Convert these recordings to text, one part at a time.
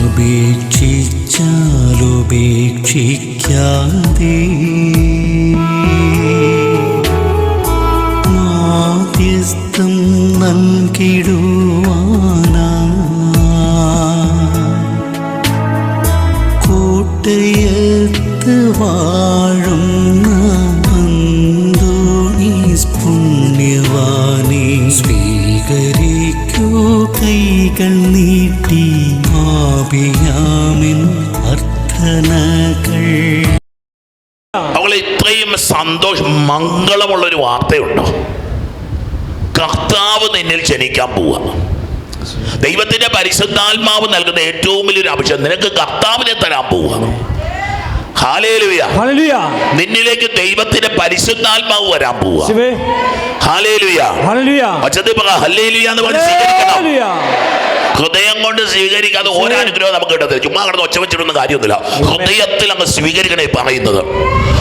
ഉപേക്ഷിച്ചാലുപേക്ഷിക്കാതെ മാധ്യസ്ഥം നൽകിടുവാനാ കോട്ടയത്ത് വാഴുന്ന അന്തോണീസ് പുണ്യവാനെ സ്വീകരിക്കൂ കൈകൾ നീട്ടി ആപിയാമിൻ അർത്ഥനകൾ. അവളെ ഇത്രയും സന്തോഷം മംഗളമുള്ളൊരു വാർത്തയുണ്ടോ? കർത്താവ് നിന്നിൽ ജനിക്കാൻ പോവുക. ദൈവത്തിന്റെ പരിശുദ്ധാത്മാവ് നൽകുന്ന ഏറ്റവും വലിയൊരു അഭിഷേകം നിനക്ക് കർത്താവിനെ തരാൻ പോവുക. ഹല്ലേലൂയ. നിന്നിലേക്ക് ദൈവത്തിന്റെ പരിശുദ്ധാത്മാവ് വരാൻ പോവുക. ഹല്ലേലൂയ. ഹല്ലേലൂയ എന്ന് പറഞ്ഞ് സ്വീകരിക്കണം. ഹൃദയം കൊണ്ട് സ്വീകരിക്കാതെ ഓരോ അനുഗ്രഹം നമുക്ക് കിട്ടത്തില്ല. ചുമ്മാ കിടന്ന് ഒച്ച വെച്ചിട്ടൊന്നും കാര്യമൊന്നുമില്ല. ഹൃദയത്തിൽ അങ്ങ് സ്വീകരിക്കണേ പറയുന്നത്.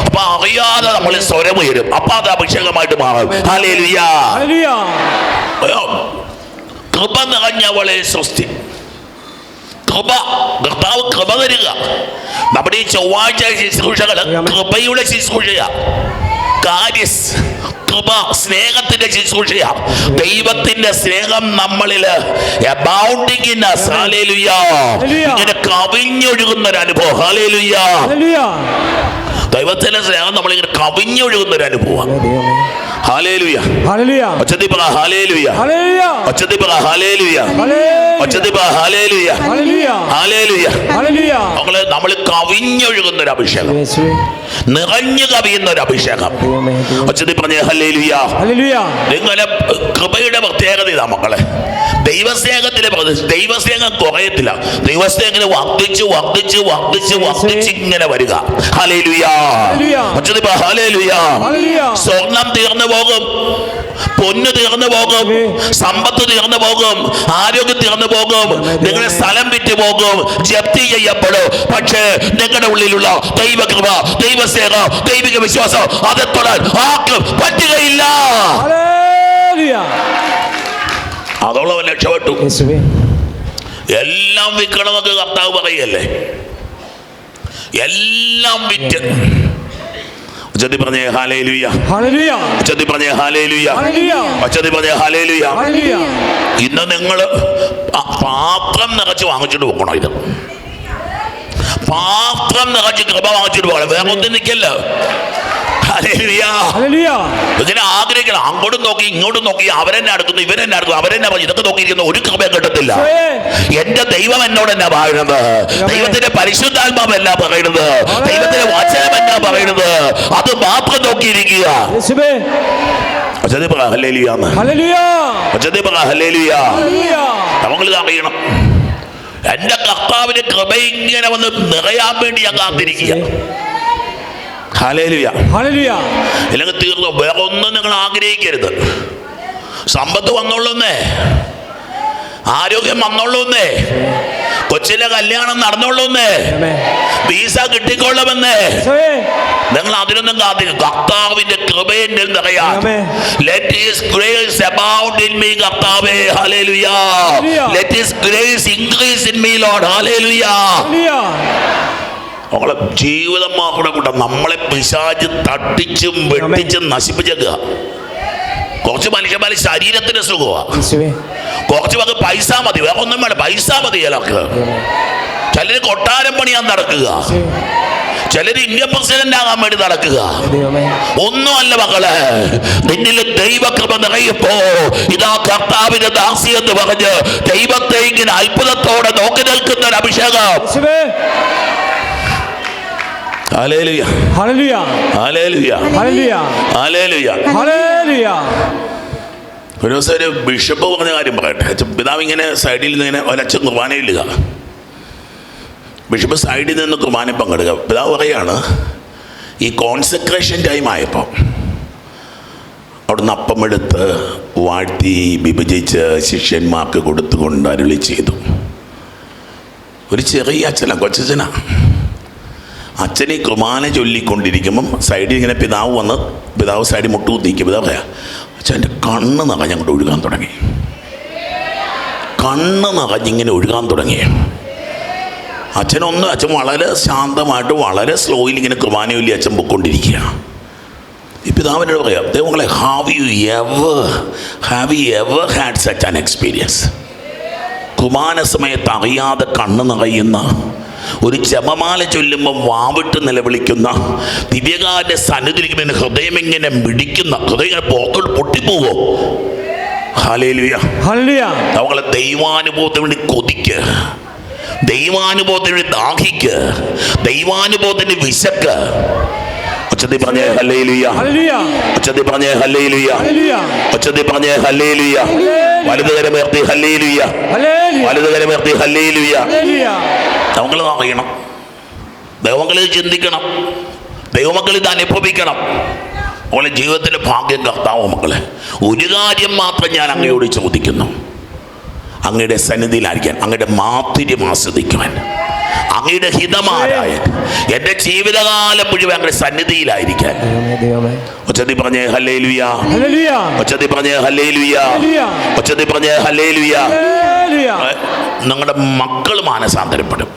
അപ്പൊ അറിയാതെ നമ്മൾ സ്വരം ഉയരും. അപ്പൊ അത് അഭിഷേകമായിട്ട് മാറും. ഹല്ലേലൂയ. കൃപ നിറഞ്ഞവളെ സ്വസ്തി. കൃപ, കർത്താവ് കൃപ തരിക. നമ്മുടെ ഈ ചൊവ്വാഴ്ച ശുശ്രൂഷകള് കൃപയുടെ ശുശ്രൂഷയാ. കൃപ സ്നേഹത്തിന്റെ ശുശ്രൂഷയാ. ദൈവത്തിന്റെ സ്നേഹം നമ്മളില് ഇങ്ങനെ കവിഞ്ഞൊഴുകുന്ന ഒരു അനുഭവം. ഹല്ലേലൂയ. ദൈവത്തിന്റെ സ്നേഹം നമ്മളിങ്ങനെ കവിഞ്ഞൊഴുകുന്ന ഒരു അനുഭവം. ഹല്ലേലൂയ. ഒച്ചത്തിൽ പറ ഹല്ലേലൂയ. ഒച്ചത്തിൽ പറ ഹല്ലേലൂയ. ഒച്ചത്തിൽ പറ ഹല്ലേലൂയ. ഹല്ലേലൂയ. നമ്മൾ കവിഞ്ഞൊഴുകുന്ന ഒരു അഭിഷേകം, നിറഞ്ഞു കവിയുന്ന ഒരു അഭിഷേകം. ഒച്ചത്തിൽ പറഞ്ഞേ ഹല്ലേലൂയ. നിങ്ങളെ കൃപയുടെ പ്രത്യേകത ഇതാ മക്കളെ. ദൈവസ്നേഹം കുറയത്തില്ല. ദൈവസ്നേഹം വർദ്ധിച്ച് വർദ്ധിച്ച് വർദ്ധിച്ച് വർദ്ധിച്ച് ഇങ്ങനെ വരിക. ഹല്ലേലൂയ. ഹല്ലേലൂയ. സ്വർണം തീർന്നു പോകും, പൊന്ന് തീർന്നു പോകും, സമ്പത്ത് തീർന്നു പോകും, ആരോഗ്യം തീർന്നു പോകും, നിങ്ങളുടെ സ്ഥലം വിറ്റ് പോകും, ജപ്തി ചെയ്യപ്പെടും. പക്ഷേ നിങ്ങളുടെ ഉള്ളിലുള്ള ദൈവകൃപ, ദൈവസ്നേഹം, ദൈവിക വിശ്വാസം അത് തൊടാൻ ആർക്കും പറ്റുകയില്ല. അതോളം രക്ഷപ്പെട്ടു. എല്ലാം വിൽക്കണമെന്നൊക്കെ കർത്താവ് പറയല്ലേ. എല്ലാം വിറ്റ് ഉച്ചത്തി പറഞ്ഞേ ഹല്ലേലൂയ. ഉച്ചത്തി പറഞ്ഞേ ഹല്ലേലൂയ. ഉച്ചത്തി പറഞ്ഞേ ഹല്ലേലൂയ. ഇന്ന് നിങ്ങൾ പാത്രം നിറച്ച് വാങ്ങിച്ചിട്ട് പോകണം. ഇത് പാത്രം നിറച്ച് കൃപ വാങ്ങിച്ചിട്ട് പോകണം. വേറെ ഒന്നും നിൽക്കല്ലോ. ഇങ്ങനെ ആഗ്രഹിക്കണം. അങ്ങോട്ടും നോക്കി ഇങ്ങോട്ടും നോക്കി അവരെന്നെ അടുക്കുന്നു, ഇവരെന്നെ അടുക്കുന്നു, അവരെന്നെ പറഞ്ഞു. ഇതൊക്കെ നോക്കിയിരിക്കുന്ന ഒരു കൃപയും കിട്ടത്തില്ല. എന്റെ ദൈവം എന്നോട് എന്നാ പറയുന്നത്? ദൈവത്തിന്റെ പരിശുദ്ധാത്മാവ് എന്നാ പറയുന്നത്? ദൈവത്തിന്റെ വചനം എന്നാ പറയുന്നത്? അത് മാത്രം നോക്കിയിരിക്കുക. നമ്മളിത് അറിയണം. എന്റെ കർത്താവിന്റെ കൃപ ഇങ്ങനെ വന്ന് നിറയാൻ വേണ്ടി ഞാൻ കാത്തിരിക്കുക. ഹല്ലേലൂയ. ഇല്ലെങ്കിൽ തീർന്നു. വേറെ ഒന്നും നിങ്ങൾ ആഗ്രഹിക്കരുത്. സമ്പത്ത് വന്നോളൂന്നേ, ആരോഗ്യം വന്നോളൂന്നേ, കൊച്ചിലെ കല്യാണം നടന്നോളൂന്നേ, വീസ കിട്ടിക്കൊള്ളുമെന്നേ. നിങ്ങൾ അതിനൊന്നും കാത്തിരിക്കും. കർത്താവിന്റെ കൃപയെന്ന് നിറയാൻ. Let his grace abound in me, കർത്താവേ. Hallelujah. Let his grace increase in me, Lord. Hallelujah. നമ്മളെ ജീവിതം മാത്രം കൂട്ട നമ്മളെ പിശാച് തട്ടിച്ചും വെട്ടിച്ചും നശിപ്പിച്ചേക്കുക. കുറച്ച് മനുഷ്യന്മാര് ശരീരത്തിന് സുഖമാണ്, കുറച്ച് പേർക്ക് പൈസ മതി, വേറെ ഒന്നും വേണം, പൈസ മതി. ചിലർക്ക് ചിലര് കൊട്ടാരം പണിയാൻ നടക്കുക, ചിലര് ഇന്ത്യൻ പ്രസിഡന്റ് ആകാൻ വേണ്ടി നടക്കുക. ഒന്നുമല്ല മക്കളെ, നിന്നിൽ ദൈവകൃപ നിറയപ്പോ ഇതാ കർത്താവിന്റെ ദാസി എന്ന് പറഞ്ഞ് ദൈവത്തെ ഇങ്ങനെ അത്ഭുതത്തോടെ നോക്കി നിൽക്കുന്ന ഒരു അഭിഷേകം. ഹല്ലേലൂയ. ഹല്ലേലൂയ. ഹല്ലേലൂയ. ഹല്ലേലൂയ. ഹല്ലേലൂയ. ഒരു ദിവസം ഒരു ബിഷപ്പ് പറഞ്ഞ കാര്യം പറയട്ടെ. പിതാവ് ഇങ്ങനെ സൈഡിൽ നിന്ന് ഇങ്ങനെ ഒരച്ഛൻ കുർബാനയില്ലുക. ബിഷപ്പ് സൈഡിൽ നിന്ന് കുർബാന പങ്കെടുക്കുക. പിതാവ് പറയാണ്, ഈ കോൺസെക്രേഷൻ ടൈം ആയപ്പോൾ അവിടുന്ന് അപ്പമെടുത്ത് വാഴ്ത്തി വിഭജിച്ച് ശിഷ്യന്മാർക്ക് കൊടുത്തുകൊണ്ട് അരുളി ചെയ്തു. ഒരു ചെറിയ അച്ഛനാണ്, കൊച്ചച്ഛനാ. അച്ഛനെ കുർബാന ചൊല്ലിക്കൊണ്ടിരിക്കുമ്പം സൈഡിൽ ഇങ്ങനെ പിതാവ് വന്ന്, പിതാവ് സൈഡിൽ മുട്ടുകുത്തിക്കുക. പിതാവ് പറയാം, അച്ഛൻ്റെ കണ്ണ് നിറഞ്ഞങ്ങോട്ട് ഒഴുകാൻ തുടങ്ങി. കണ്ണ് നിറഞ്ഞിങ്ങനെ ഒഴുകാൻ തുടങ്ങി. അച്ഛൻ വളരെ ശാന്തമായിട്ട് വളരെ സ്ലോയിൽ ഇങ്ങനെ കുർബാനയൊല്ലി അച്ഛൻ പൊയ്ക്കൊണ്ടിരിക്കുക. ഈ പിതാവിനോട് പറയാം, ദൈവങ്ങളെ, have you ever had such an experience? കുർബാന സമയത്ത് അറിയാതെ കണ്ണ് നിറയുന്ന, ഒരു ജപമാല ചൊല്ലുമ്പോൾ വാവിട്ട് നിലവിളിക്കുന്ന, ദിവ്യകാരൻ്റെ സന്നിധിയിലിരിക്കുന്ന ഹൃദയം ഇങ്ങനെ മിടിക്കുന്ന, ഹൃദയം ഇങ്ങനെ പോക്കോട്ട് പൊട്ടിപ്പോവോ? ഹല്ലേലൂയ. അവങ്ങളെ ദൈവാനുഭവത്തിന് വേണ്ടി കൊതിക്ക്, ദൈവാനുഭവത്തിന് വേണ്ടി ദാഹിക്ക്, ദൈവാനുഭവത്തിന് വിശക്ക്. ഉച്ചത്തിൽ പറഞ്ഞേ ഹല്ലേലൂയ, ഉച്ചത്തിൽ പറഞ്ഞേ ഹല്ലേലൂയ, ഉച്ചത്തിൽ പറഞ്ഞേ ഹല്ലേലൂയ. വലതുകരമേർത്തി ഹല്ലേലൂയ, വലതുകരമേർത്തി ഹല്ലേലൂയ. ദൈവങ്ങൾ അറിയണം, ദൈവങ്ങൾ ചിന്തിക്കണം, ദൈവമക്കൾ ഇത് അനുഭവിക്കണം. അവളെ ജീവിതത്തിൻ്റെ ഭാഗ്യം കർത്താവോ മക്കളെ. ഒരു കാര്യം മാത്രം ഞാൻ അങ്ങയോട് ചോദിക്കുന്നു, അങ്ങയുടെ സന്നിധിയിലായിരിക്കാൻ, അങ്ങയുടെ മാധുര്യം ആസ്വദിക്കുവാൻ, അങ്ങയുടെ ഹിതമാരായൻ എൻ്റെ ജീവിതകാലം മുഴുവൻ അങ്ങയുടെ സന്നിധിയിലായിരിക്കാൻ. ഉച്ചത്തിൽ പറഞ്ഞേ ഹല്ലേലൂയ, ഉച്ചത്തിൽ പറഞ്ഞേ ഹല്ലേലൂയ, ഉച്ചത്തിൽ പറഞ്ഞേ ഹല്ലേലൂയ. നിങ്ങളുടെ മക്കൾ മാനസാന്തരപ്പെടും,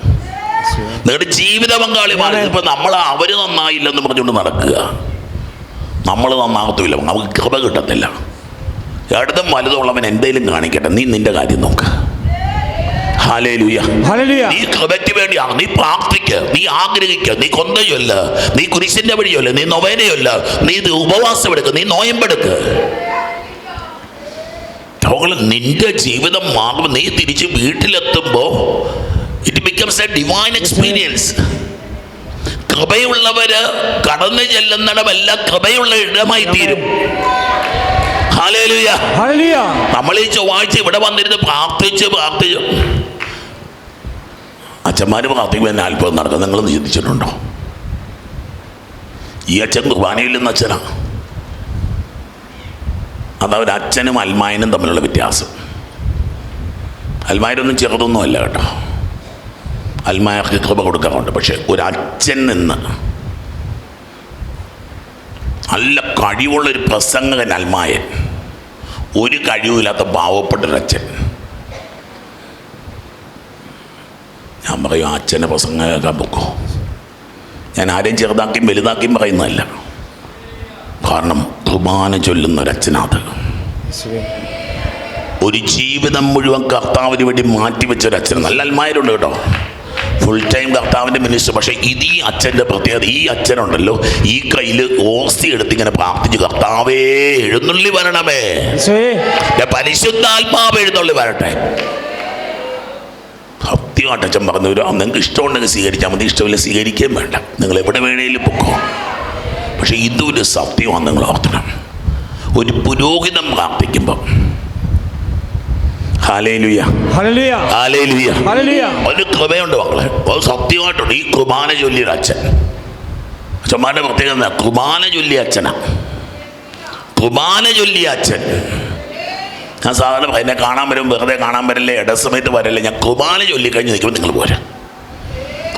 നിങ്ങളുടെ ജീവിത പങ്കാളി മാനസം. ഇപ്പം അവർ നന്നായില്ലെന്ന് പറഞ്ഞുകൊണ്ട് നടക്കുക, നമ്മൾ നന്നാകത്തുമില്ല, നമുക്ക് കൃപ കിട്ടത്തില്ല. ഇടതും വലുതുള്ളവൻ എന്തേലും കാണിക്കട്ടെ, നീ നിന്റെ കാര്യം നോക്ക്. ഹല്ലേലൂയ. നീ കൃപയ്ക്ക് വേണ്ടിയാണ്, നീ പ്രാർത്ഥിക്ക്, നീ ആഗ്രഹിക്കുക, നീ കൊന്തയൊല്ല, നീ കുരിശിന്റെ വഴിയല്ല, നീ നൊവേനയൊല്ല, നീ ഉപവാസം എടുക്കുക, നീ നോയമ്പെടുക്ക്. നിന്റെ ജീവിതം മാറും. നീ തിരിച്ച് വീട്ടിലെത്തുമ്പോൾ it becomes a divine experience. കൃപയുള്ളവര് കടന്നു ചെല്ലുന്നിടമെല്ലാം കൃപയുള്ള ഇടമായി തീരും. ഹല്ലേലൂയ. നമ്മൾ ഈ ചൊവ്വാഴ്ച ഇവിടെ വന്നിരുന്ന് പ്രാർത്ഥിച്ച് അച്ഛന്മാർ പ്രാർത്ഥിക്കുമ്പോൾ അത്ഭുതം നടക്കും. നിങ്ങൾ ചിന്തിച്ചിട്ടുണ്ടോ? ഈ അച്ഛൻ കുർബാനയില്ലെന്ന അച്ഛനാ. അതവർ അച്ഛനും അൽമായനും തമ്മിലുള്ള വ്യത്യാസം. അൽമായരൊന്നും ചെറുതൊന്നും അല്ല കേട്ടോ, അൽമായർക്ക് കൃപ കൊടുക്കാറുണ്ട്. പക്ഷെ ഒരു അച്ഛൻ നിന്ന് നല്ല കഴിവുള്ളൊരു പ്രസംഗകൻ അൽമായൻ, ഒരു കഴിവില്ലാത്ത പാവപ്പെട്ടൊരച്ഛൻ. ഞാൻ പറയും, അച്ഛനെ പ്രസംഗം കേൾക്കാൻ പൊക്കോ. ഞാൻ ആരെയും ചെറുതാക്കിയും വലുതാക്കിയും പറയുന്നതല്ല, കാരണം കുർബാന ചൊല്ലുന്നൊരച്ഛനാത്. ഒരു ജീവിതം മുഴുവൻ കർത്താവിന് വേണ്ടി മാറ്റിവെച്ചൊരച്ഛൻ. നല്ല അൽമായരുണ്ട് കേട്ടോ, ഫുൾ ടൈം കർത്താവിൻ്റെ മിനിസ്റ്റർ. പക്ഷേ ഇത് ഈ അച്ഛൻ്റെ പ്രത്യേകത, ഈ അച്ഛനുണ്ടല്ലോ ഈ കയ്യിൽ ഓസ്തി എടുത്ത് ഇങ്ങനെ പ്രാർത്ഥിച്ചു, കർത്താവേ എഴുന്നള്ളി വരണമേ, പരിശുദ്ധാത്മാവ് എഴുന്നള്ളി വരട്ടെ. സത്യമായിട്ട് അച്ഛൻ പറഞ്ഞു, നിങ്ങൾക്ക് ഇഷ്ടമുണ്ടെങ്കിൽ സ്വീകരിച്ചാൽ മതി, ഇഷ്ടമില്ല സ്വീകരിക്കുകയും വേണ്ട, നിങ്ങൾ എവിടെ വേണേലും പൊക്കോ. പക്ഷെ ഇതൊരു സത്യമാണ്, നിങ്ങൾ ഓർക്കണം. ഒരു പുരോഹിതൻ പ്രാർത്ഥിക്കുമ്പോൾ ഒരു കൃപയുണ്ട് മക്കളെ, അത് സത്യമായിട്ടുണ്ട്. ഈ കുർബാന ചൊല്ലിയൊരു അച്ഛന്മാരുടെ പ്രത്യേകത കുർബാന ചൊല്ലിയ അച്ഛനാ. കുർബാന ചൊല്ലിയ അച്ഛൻ. ഞാൻ സാധാരണ എന്നെ കാണാൻ വരും, വെറുതെ കാണാൻ വരല്ലേ, ഇടസമയത്ത് വരല്ലേ, ഞാൻ കുർബാന ചൊല്ലിക്കഴിഞ്ഞ് നിൽക്കുമ്പോൾ നിങ്ങൾ പോരാ.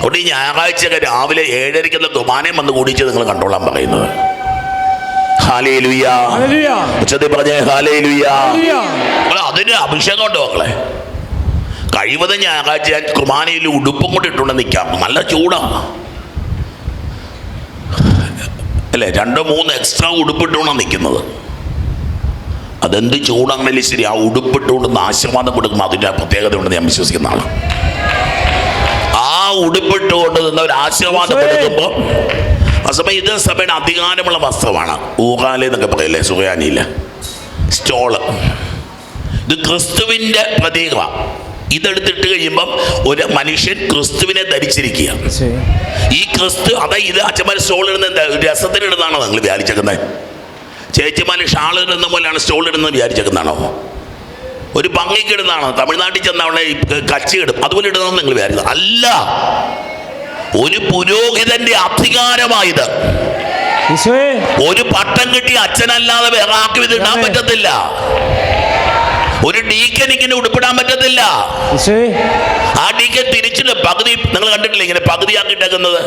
അവിടെ ഈ ഞായറാഴ്ചയൊക്കെ രാവിലെ 7:30 കുർബാനയും വന്ന് കൂടിച്ച് നിങ്ങൾ കണ്ടോളാൻ പറയുന്നത്. ഹല്ലേലൂയ. ഉച്ചത്തിൽ പറഞ്ഞേ ഹല്ലേലൂയ. അതിന് അഭിഷേകം ഉണ്ടോ മക്കളെ? കഴിവതും ഞായറാഴ്ച ഞാൻ കുർബാനയിൽ ഉടുപ്പും കൊണ്ട് ഇട്ടുകൊണ്ട് നിൽക്കാം, നല്ല ചൂടാണ് അല്ലേ. 2-3 എക്സ്ട്രാ ഉടുപ്പിട്ടുകൊണ്ടാണ് നിൽക്കുന്നത്. അതെന്ത് ചൂടാണെങ്കിലും ശരി, ആ ഉടുപ്പിട്ടുകൊണ്ടൊന്ന് ആശീർവാദം കൊടുക്കുമ്പോൾ അതിൻ്റെ പ്രത്യേകത ഉണ്ടെന്ന് ഞാൻ വിശ്വസിക്കുന്ന ആളാണ്. ആ ഉടുപ്പിട്ടുകൊണ്ട് നിന്ന് ഒരു ആശീർവാദം കൊടുക്കുമ്പോൾ ആ സമയം ഇത് സഭയുടെ അധികാരമുള്ള വസ്ത്രമാണ്. ഊഹാല എന്നൊക്കെ പറയല്ലേ, സുഖയാനിയില്ല സ്റ്റോള്. ഇത് ക്രിസ്തുവിൻ്റെ പ്രതീകമാണ്. ഇതെടുത്തിട്ട് കഴിയുമ്പം ഒരു മനുഷ്യൻ ക്രിസ്തുവിനെ ധരിച്ചിരിക്കുക. ഈ ക്രിസ്തു അതായത് ഇത് അച്ഛന്മാർ സ്റ്റോൾ ഇടുന്ന രസത്തിനിടുന്നതാണോ നിങ്ങൾ വിചാരിച്ചേക്കുന്നത്? ചേച്ചിമാർ ഷാൾ ഇടുന്ന പോലെയാണ് സ്റ്റോൾ ഇടുന്നത് വിചാരിച്ചേക്കുന്നതാണോ? ഒരു ഭംഗിക്കിടുന്നതാണോ? തമിഴ്നാട്ടിൽ ചെന്ന അവിടെ കച്ചി ഇടും, അതുപോലെ ഇടുന്നതെന്ന് നിങ്ങൾ വിചാരിക്കുന്നത് അല്ല. ഒരു പുരോഹിതന്റെ അധികാരമായത്. ഒരു പട്ടം കിട്ടിയ അച്ഛനല്ലാതെ വേറെ ആർക്കും ഇത് ഇടാൻ പറ്റത്തില്ല. ഒരു ഡീക്കൻ ഇങ്ങനെ ഉടുപ്പിടാൻ പറ്റത്തില്ല. ആ ഡീക്കൻ തിരിച്ചിട്ട് പകുതി, നിങ്ങൾ കണ്ടിട്ടില്ല ഇങ്ങനെ പകുതിയാക്കിയിട്ടേക്കുന്നത്?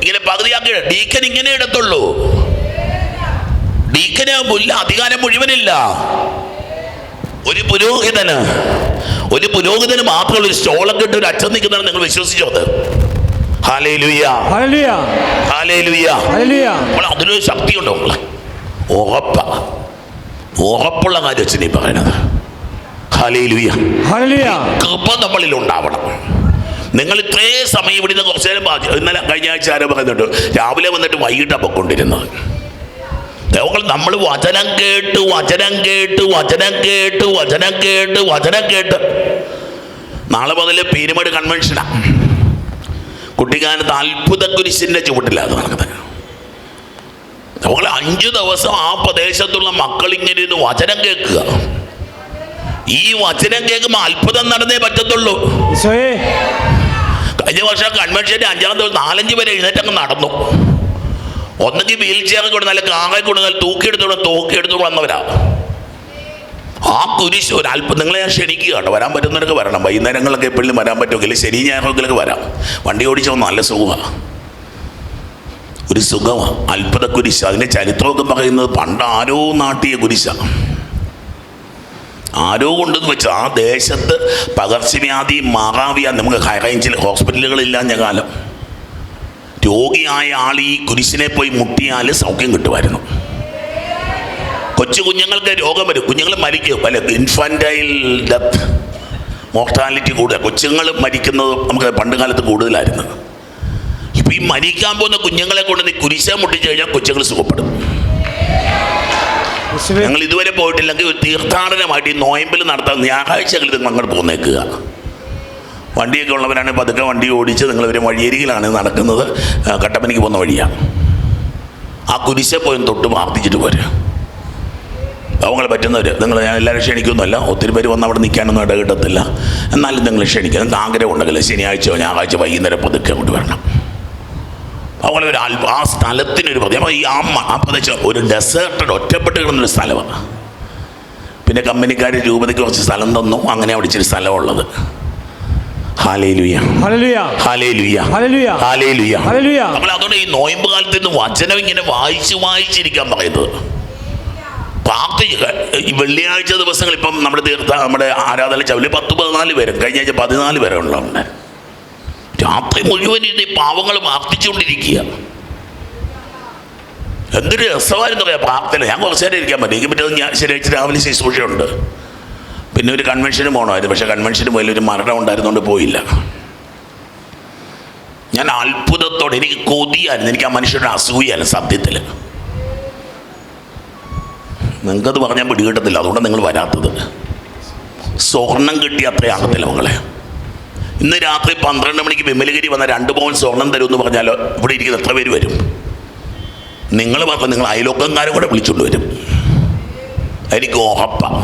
ഇങ്ങനെ പകുതിയാക്കി ഡീക്കൻ ഇങ്ങനെ ഇടത്തുള്ളൂ. ഡീക്കന് അധികാരം മുഴുവനില്ല. ഒരു പുരോഹിതന് ഒരു പുരോഹിതന് മാത്രമുള്ള ഒരു സ്റ്റോളൊക്കെ ഇട്ട് ഒരു അച്ഛൻ നിൽക്കുന്നതാണ് നിങ്ങൾ വിശ്വസിച്ചോ? അത് ഹല്ലേലൂയ, ഹല്ലേലൂയ. അതിനൊരു ശക്തിയുണ്ടോ? ഉറപ്പുള്ള കാര്യം അച്ഛനീ പറയണത്. ഹല്ലേലൂയ. കൃപ നമ്മളിൽ ഉണ്ടാവണം. നിങ്ങൾ ഇത്രയും സമയം ഇവിടുന്ന് കുറച്ചു നേരം ഇന്നലെ കഴിഞ്ഞ ആഴ്ച ആരോ പറയുന്നുണ്ട്, രാവിലെ വന്നിട്ട് വൈകിട്ടാണ് പൊക്കൊണ്ടിരുന്നത്. നമ്മൾ വചനം കേട്ട് വചനം കേട്ട് വചനം കേട്ട് വചനം കേട്ട് വചനം കേട്ട് നാളെ മുതൽ പീരുമേട് കൺവെൻഷനാണ്. കുട്ടിക്കാലത്ത് അത്ഭുത കുരിശിന്റെ ചുവട്ടിലാണ് നടക്കുന്നത്. നമ്മൾ 5 ദിവസം ആ പ്രദേശത്തുള്ള മക്കളിങ്ങനെ ഇരുന്ന് വചനം കേൾക്കുക. ഈ വചനം കേൾക്കുമ്പോൾ അത്ഭുതം നടന്നേ പറ്റത്തുള്ളൂ. കഴിഞ്ഞ വർഷം കൺവെൻഷന്റെ 5-ാം ദിവസം 4-5 പേരെ എഴുന്നേറ്റങ്ങ് നടന്നു. ഒന്നെങ്കിൽ വീൽ ചെയർ കൊടുത്താൽ കാറെ കൊടുത്താൽ തൂക്കിയെടുത്തോളം വന്നവരാ. ആ കുരിശ് ഒരു അല്പം നിങ്ങളെ ഞാൻ ക്ഷണിക്കുകയാണ്. വരാൻ പറ്റുന്നവരൊക്കെ വരണം. വൈകുന്നേരങ്ങളൊക്കെ എപ്പോഴും വരാൻ പറ്റുമെങ്കിൽ ശനി ഞായറൊക്കെ വരാം. വണ്ടി ഓടിച്ചോ നല്ല സുഖമാണ്, ഒരു സുഖമാണ്. അത്ഭുത കുരിശ്. അതിൻ്റെ ചരിത്രമൊക്കെ പറയുന്നത് പണ്ട് ആരോ നാട്ടിയ കുരിശാണ്. ആരോ കൊണ്ടെന്ന് വെച്ചാൽ ആ ദേശത്ത് പകർച്ചവ്യാധി മാറാവിയ നമുക്ക് ഹൈ റേഞ്ചിൽ ഹോസ്പിറ്റലുകളില്ലാഞ്ഞ കാലം രോഗിയായ ആൾ ഈ കുരിശിനെ പോയി മുട്ടിയാൽ സൗഖ്യം കിട്ടുമായിരുന്നു. കൊച്ചു കുഞ്ഞുങ്ങൾക്ക് രോഗം വരും, കുഞ്ഞുങ്ങൾ മരിക്കും. പല ഇൻഫൻറ്റൈൽ ഡെത്ത് മോർട്ടാലിറ്റി കൂടുതൽ, കൊച്ചുങ്ങൾ മരിക്കുന്നത് നമുക്ക് പണ്ട് കാലത്ത് കൂടുതലായിരുന്നു. ഇപ്പം ഈ മരിക്കാൻ പോകുന്ന കുഞ്ഞുങ്ങളെ കൊണ്ട് നീ കുരിശെ മുട്ടിച്ച് കഴിഞ്ഞാൽ കൊച്ചുങ്ങൾ സുഖപ്പെടും. ഞങ്ങൾ ഇതുവരെ പോയിട്ടില്ലെങ്കിൽ ഒരു തീർത്ഥാടനമായിട്ട് ഈ നോയമ്പിൽ നടത്താൻ ഞായറാഴ്ചകളിൽ നിങ്ങൾ പോന്നേക്കുക. വണ്ടിയൊക്കെ ഉള്ളവരാണ് പതുക്കെ വണ്ടി ഓടിച്ച് നിങ്ങളിവർ വഴിയരികിലാണ് നടക്കുന്നത്. കട്ടപ്പനയ്ക്ക് പോകുന്ന വഴിയാണ്. ആ കുരിശെ പോയി തൊട്ട് പ്രാർത്ഥിച്ചിട്ട് പോരുക. അവങ്ങൾ പറ്റുന്നവർ നിങ്ങൾ, ഞാൻ എല്ലാവരും ക്ഷണിക്കൊന്നുമല്ല, ഒത്തിരി പേര് വന്ന് അവിടെ നിൽക്കാനൊന്നും ഇടകിട്ടത്തില്ല. എന്നാലും നിങ്ങൾ ക്ഷണിക്കുക. നിങ്ങൾക്ക് ആഗ്രഹം ഉണ്ടെങ്കിൽ ശനിയാഴ്ചയോ ഞായറാഴ്ച വൈകുന്നേരം പതുക്കെ അങ്ങോട്ട് വരണം. അവങ്ങളൊരു ആ സ്ഥലത്തിനൊരു പ്രത്യേകം. ഈ ആ പ്രദേശം ഒരു ഡെസേർട്ടഡ് ഒറ്റപ്പെട്ട് കിടന്നൊരു സ്ഥലമാണ്. പിന്നെ കമ്പനിക്കാർ രൂപതയ്ക്ക് കുറച്ച് സ്ഥലം തന്നു. അങ്ങനെ അവിടെ ഇച്ചിരി സ്ഥലമുള്ളത്. ഹല്ലേലൂയ, ഹല്ലേലൂയ, ഹല്ലേലൂയ. നമ്മൾ അതുകൊണ്ട് ഈ നോയമ്പ് കാലത്ത് നിന്ന് വചനം ഇങ്ങനെ വായിച്ചിരിക്കാൻ പറയുന്നത്. പ്രാർത്ഥിക്കുക. ഈ വെള്ളിയാഴ്ച ദിവസങ്ങൾ ഇപ്പം നമ്മുടെ ആരാധന ചവില് 10-14 പേരും, കഴിഞ്ഞ ആഴ്ച 14 പേരുള്ളവരുണ്ട്. രാത്രി മുഴുവൻ ഇത് പാവങ്ങൾ പ്രാർത്ഥിച്ചുകൊണ്ടിരിക്കുക. എന്തൊരു രസമായിരുന്നു പറയാം പ്രാർത്ഥന. ഞാൻ കുറച്ച് നേരം ഇരിക്കാൻ പറ്റും. എനിക്ക് പറ്റുന്നത് ഞാൻ ശനിയാഴ്ച രാവിലെ ശുശ്രൂഷയുണ്ട്. പിന്നെ ഒരു കൺവെൻഷന് പോകണമായിരുന്നു. പക്ഷേ കൺവെൻഷന് പോയാലും ഒരു മരണം ഉണ്ടായിരുന്നുകൊണ്ട് പോയില്ല. ഞാൻ അത്ഭുതത്തോടെ, എനിക്ക് കൊതിയായിരുന്നു. എനിക്ക് ആ മനുഷ്യരുടെ അസൂയാണ് സത്യത്തിൽ. നിങ്ങൾക്കത് പറഞ്ഞാൽ പിടികിട്ടത്തില്ല, അതുകൊണ്ട് നിങ്ങൾ വരാത്തത്. സ്വർണം കിട്ടി അത്രയാകത്തില്ല മകളെ. ഇന്ന് രാത്രി 12 മണിക്ക് വിമലഗിരി വന്ന 2 പവൻ സ്വർണം തരുമെന്ന് പറഞ്ഞാലോ ഇവിടെ ഇരിക്കുന്ന എത്ര പേര് വരും? നിങ്ങൾ മാത്രം, നിങ്ങൾ അയലോക്കംകാരും കൂടെ വിളിച്ചുകൊണ്ട് വരും. എനിക്ക് ഉറപ്പാണ്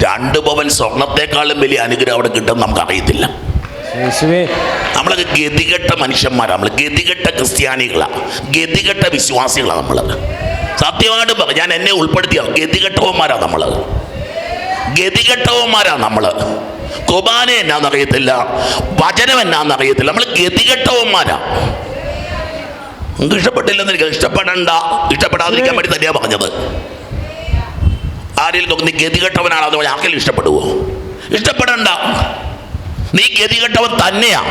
2 പവൻ സ്വർണത്തെക്കാളും വലിയ അനുഗ്രഹം അവിടെ കിട്ടും. നമുക്കറിയത്തില്ല. നമ്മളൊക്കെ ഗതികെട്ട മനുഷ്യന്മാരാണ്. നമ്മൾ ഗതികെട്ട ക്രിസ്ത്യാനികളാണ്, ഗതികെട്ട വിശ്വാസികളാണ്. നമ്മൾ സത്യമായിട്ട് പറയാം, ഞാൻ എന്നെ ഉൾപ്പെടുത്തിയ ഗതികെട്ടവന്മാരാണ്. നമ്മൾ കുർബാന എന്നാന്നറിയത്തില്ല, വചനം എന്നാന്നറിയത്തില്ല. നമ്മൾ ഗതികെട്ടവന്മാരാ. നിങ്ങൾക്ക് ഇഷ്ടപ്പെട്ടില്ലെന്ന് എനിക്ക് ഇഷ്ടപ്പെടാതിരിക്കാൻ വേണ്ടി തന്നെയാണ് പറഞ്ഞത്. ആരെങ്കിലും നോക്കി നീ ഗതികെട്ടവനാണെന്ന് പറഞ്ഞാൽ ആർക്കെങ്കിലും ഇഷ്ടപ്പെടുവോ? ഇഷ്ടപ്പെടണ്ട. നീ ഗതികെട്ടവൻ തന്നെയാ.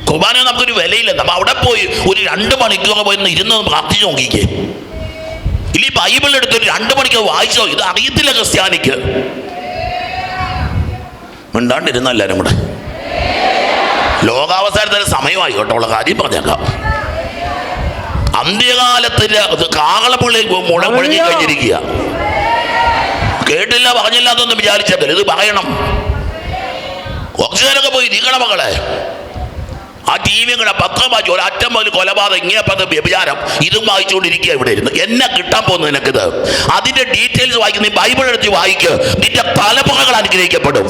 കുർബാന നമുക്കൊരു വിലയില്ല. നമ്മൾ അവിടെ പോയി ഒരു 2 മണിക്കൂർ പോയി ഇരുന്ന് പ്രാർത്ഥിച്ചു നോക്കിക്കേ. ഇനി ബൈബിൾ എടുത്തൊരു 2 മണിക്കൂർ വായിച്ചോ. ഇത് അറിയത്തില്ല ക്രിസ്ത്യാനിക്ക്. മിണ്ടാണ്ടിരുന്ന എല്ലാവരും കൂടെ. ലോകാവസാനത്തിന് സമയമായി കേട്ടോ, ഉള്ള കാര്യം പറഞ്ഞേക്കാം. അന്ത്യകാലത്തിന് കാകളപ്പുള്ളി മുഴങ്ങി കഴിഞ്ഞിരിക്കുക. കേട്ടില്ല പറഞ്ഞില്ല എന്നൊന്നും വിചാരിച്ചേക്കല്ല. ഇത് പറയണം. കുറച്ചു നേരമൊക്കെ പോയി ഇരിക്കണം മകളെ. ആ ടി വി കൂടെ പത്രം വായിച്ചു. ഒരറ്റം മുതൽ കൊലപാതകം, ഇങ്ങേപ്പത് വ്യഭിചാരം, ഇതും വായിച്ചുകൊണ്ടിരിക്കുക ഇവിടെ ഇരുന്ന്. എന്നെ കിട്ടാൻ പോകുന്നു നിനക്കിത്. അതിന്റെ ഡീറ്റെയിൽസ് വായിക്കുന്ന നീ ബൈബിൾ എടുത്ത് വായിക്ക്. നിന്റെ തലമുറകൾ അനുഗ്രഹിക്കപ്പെടും.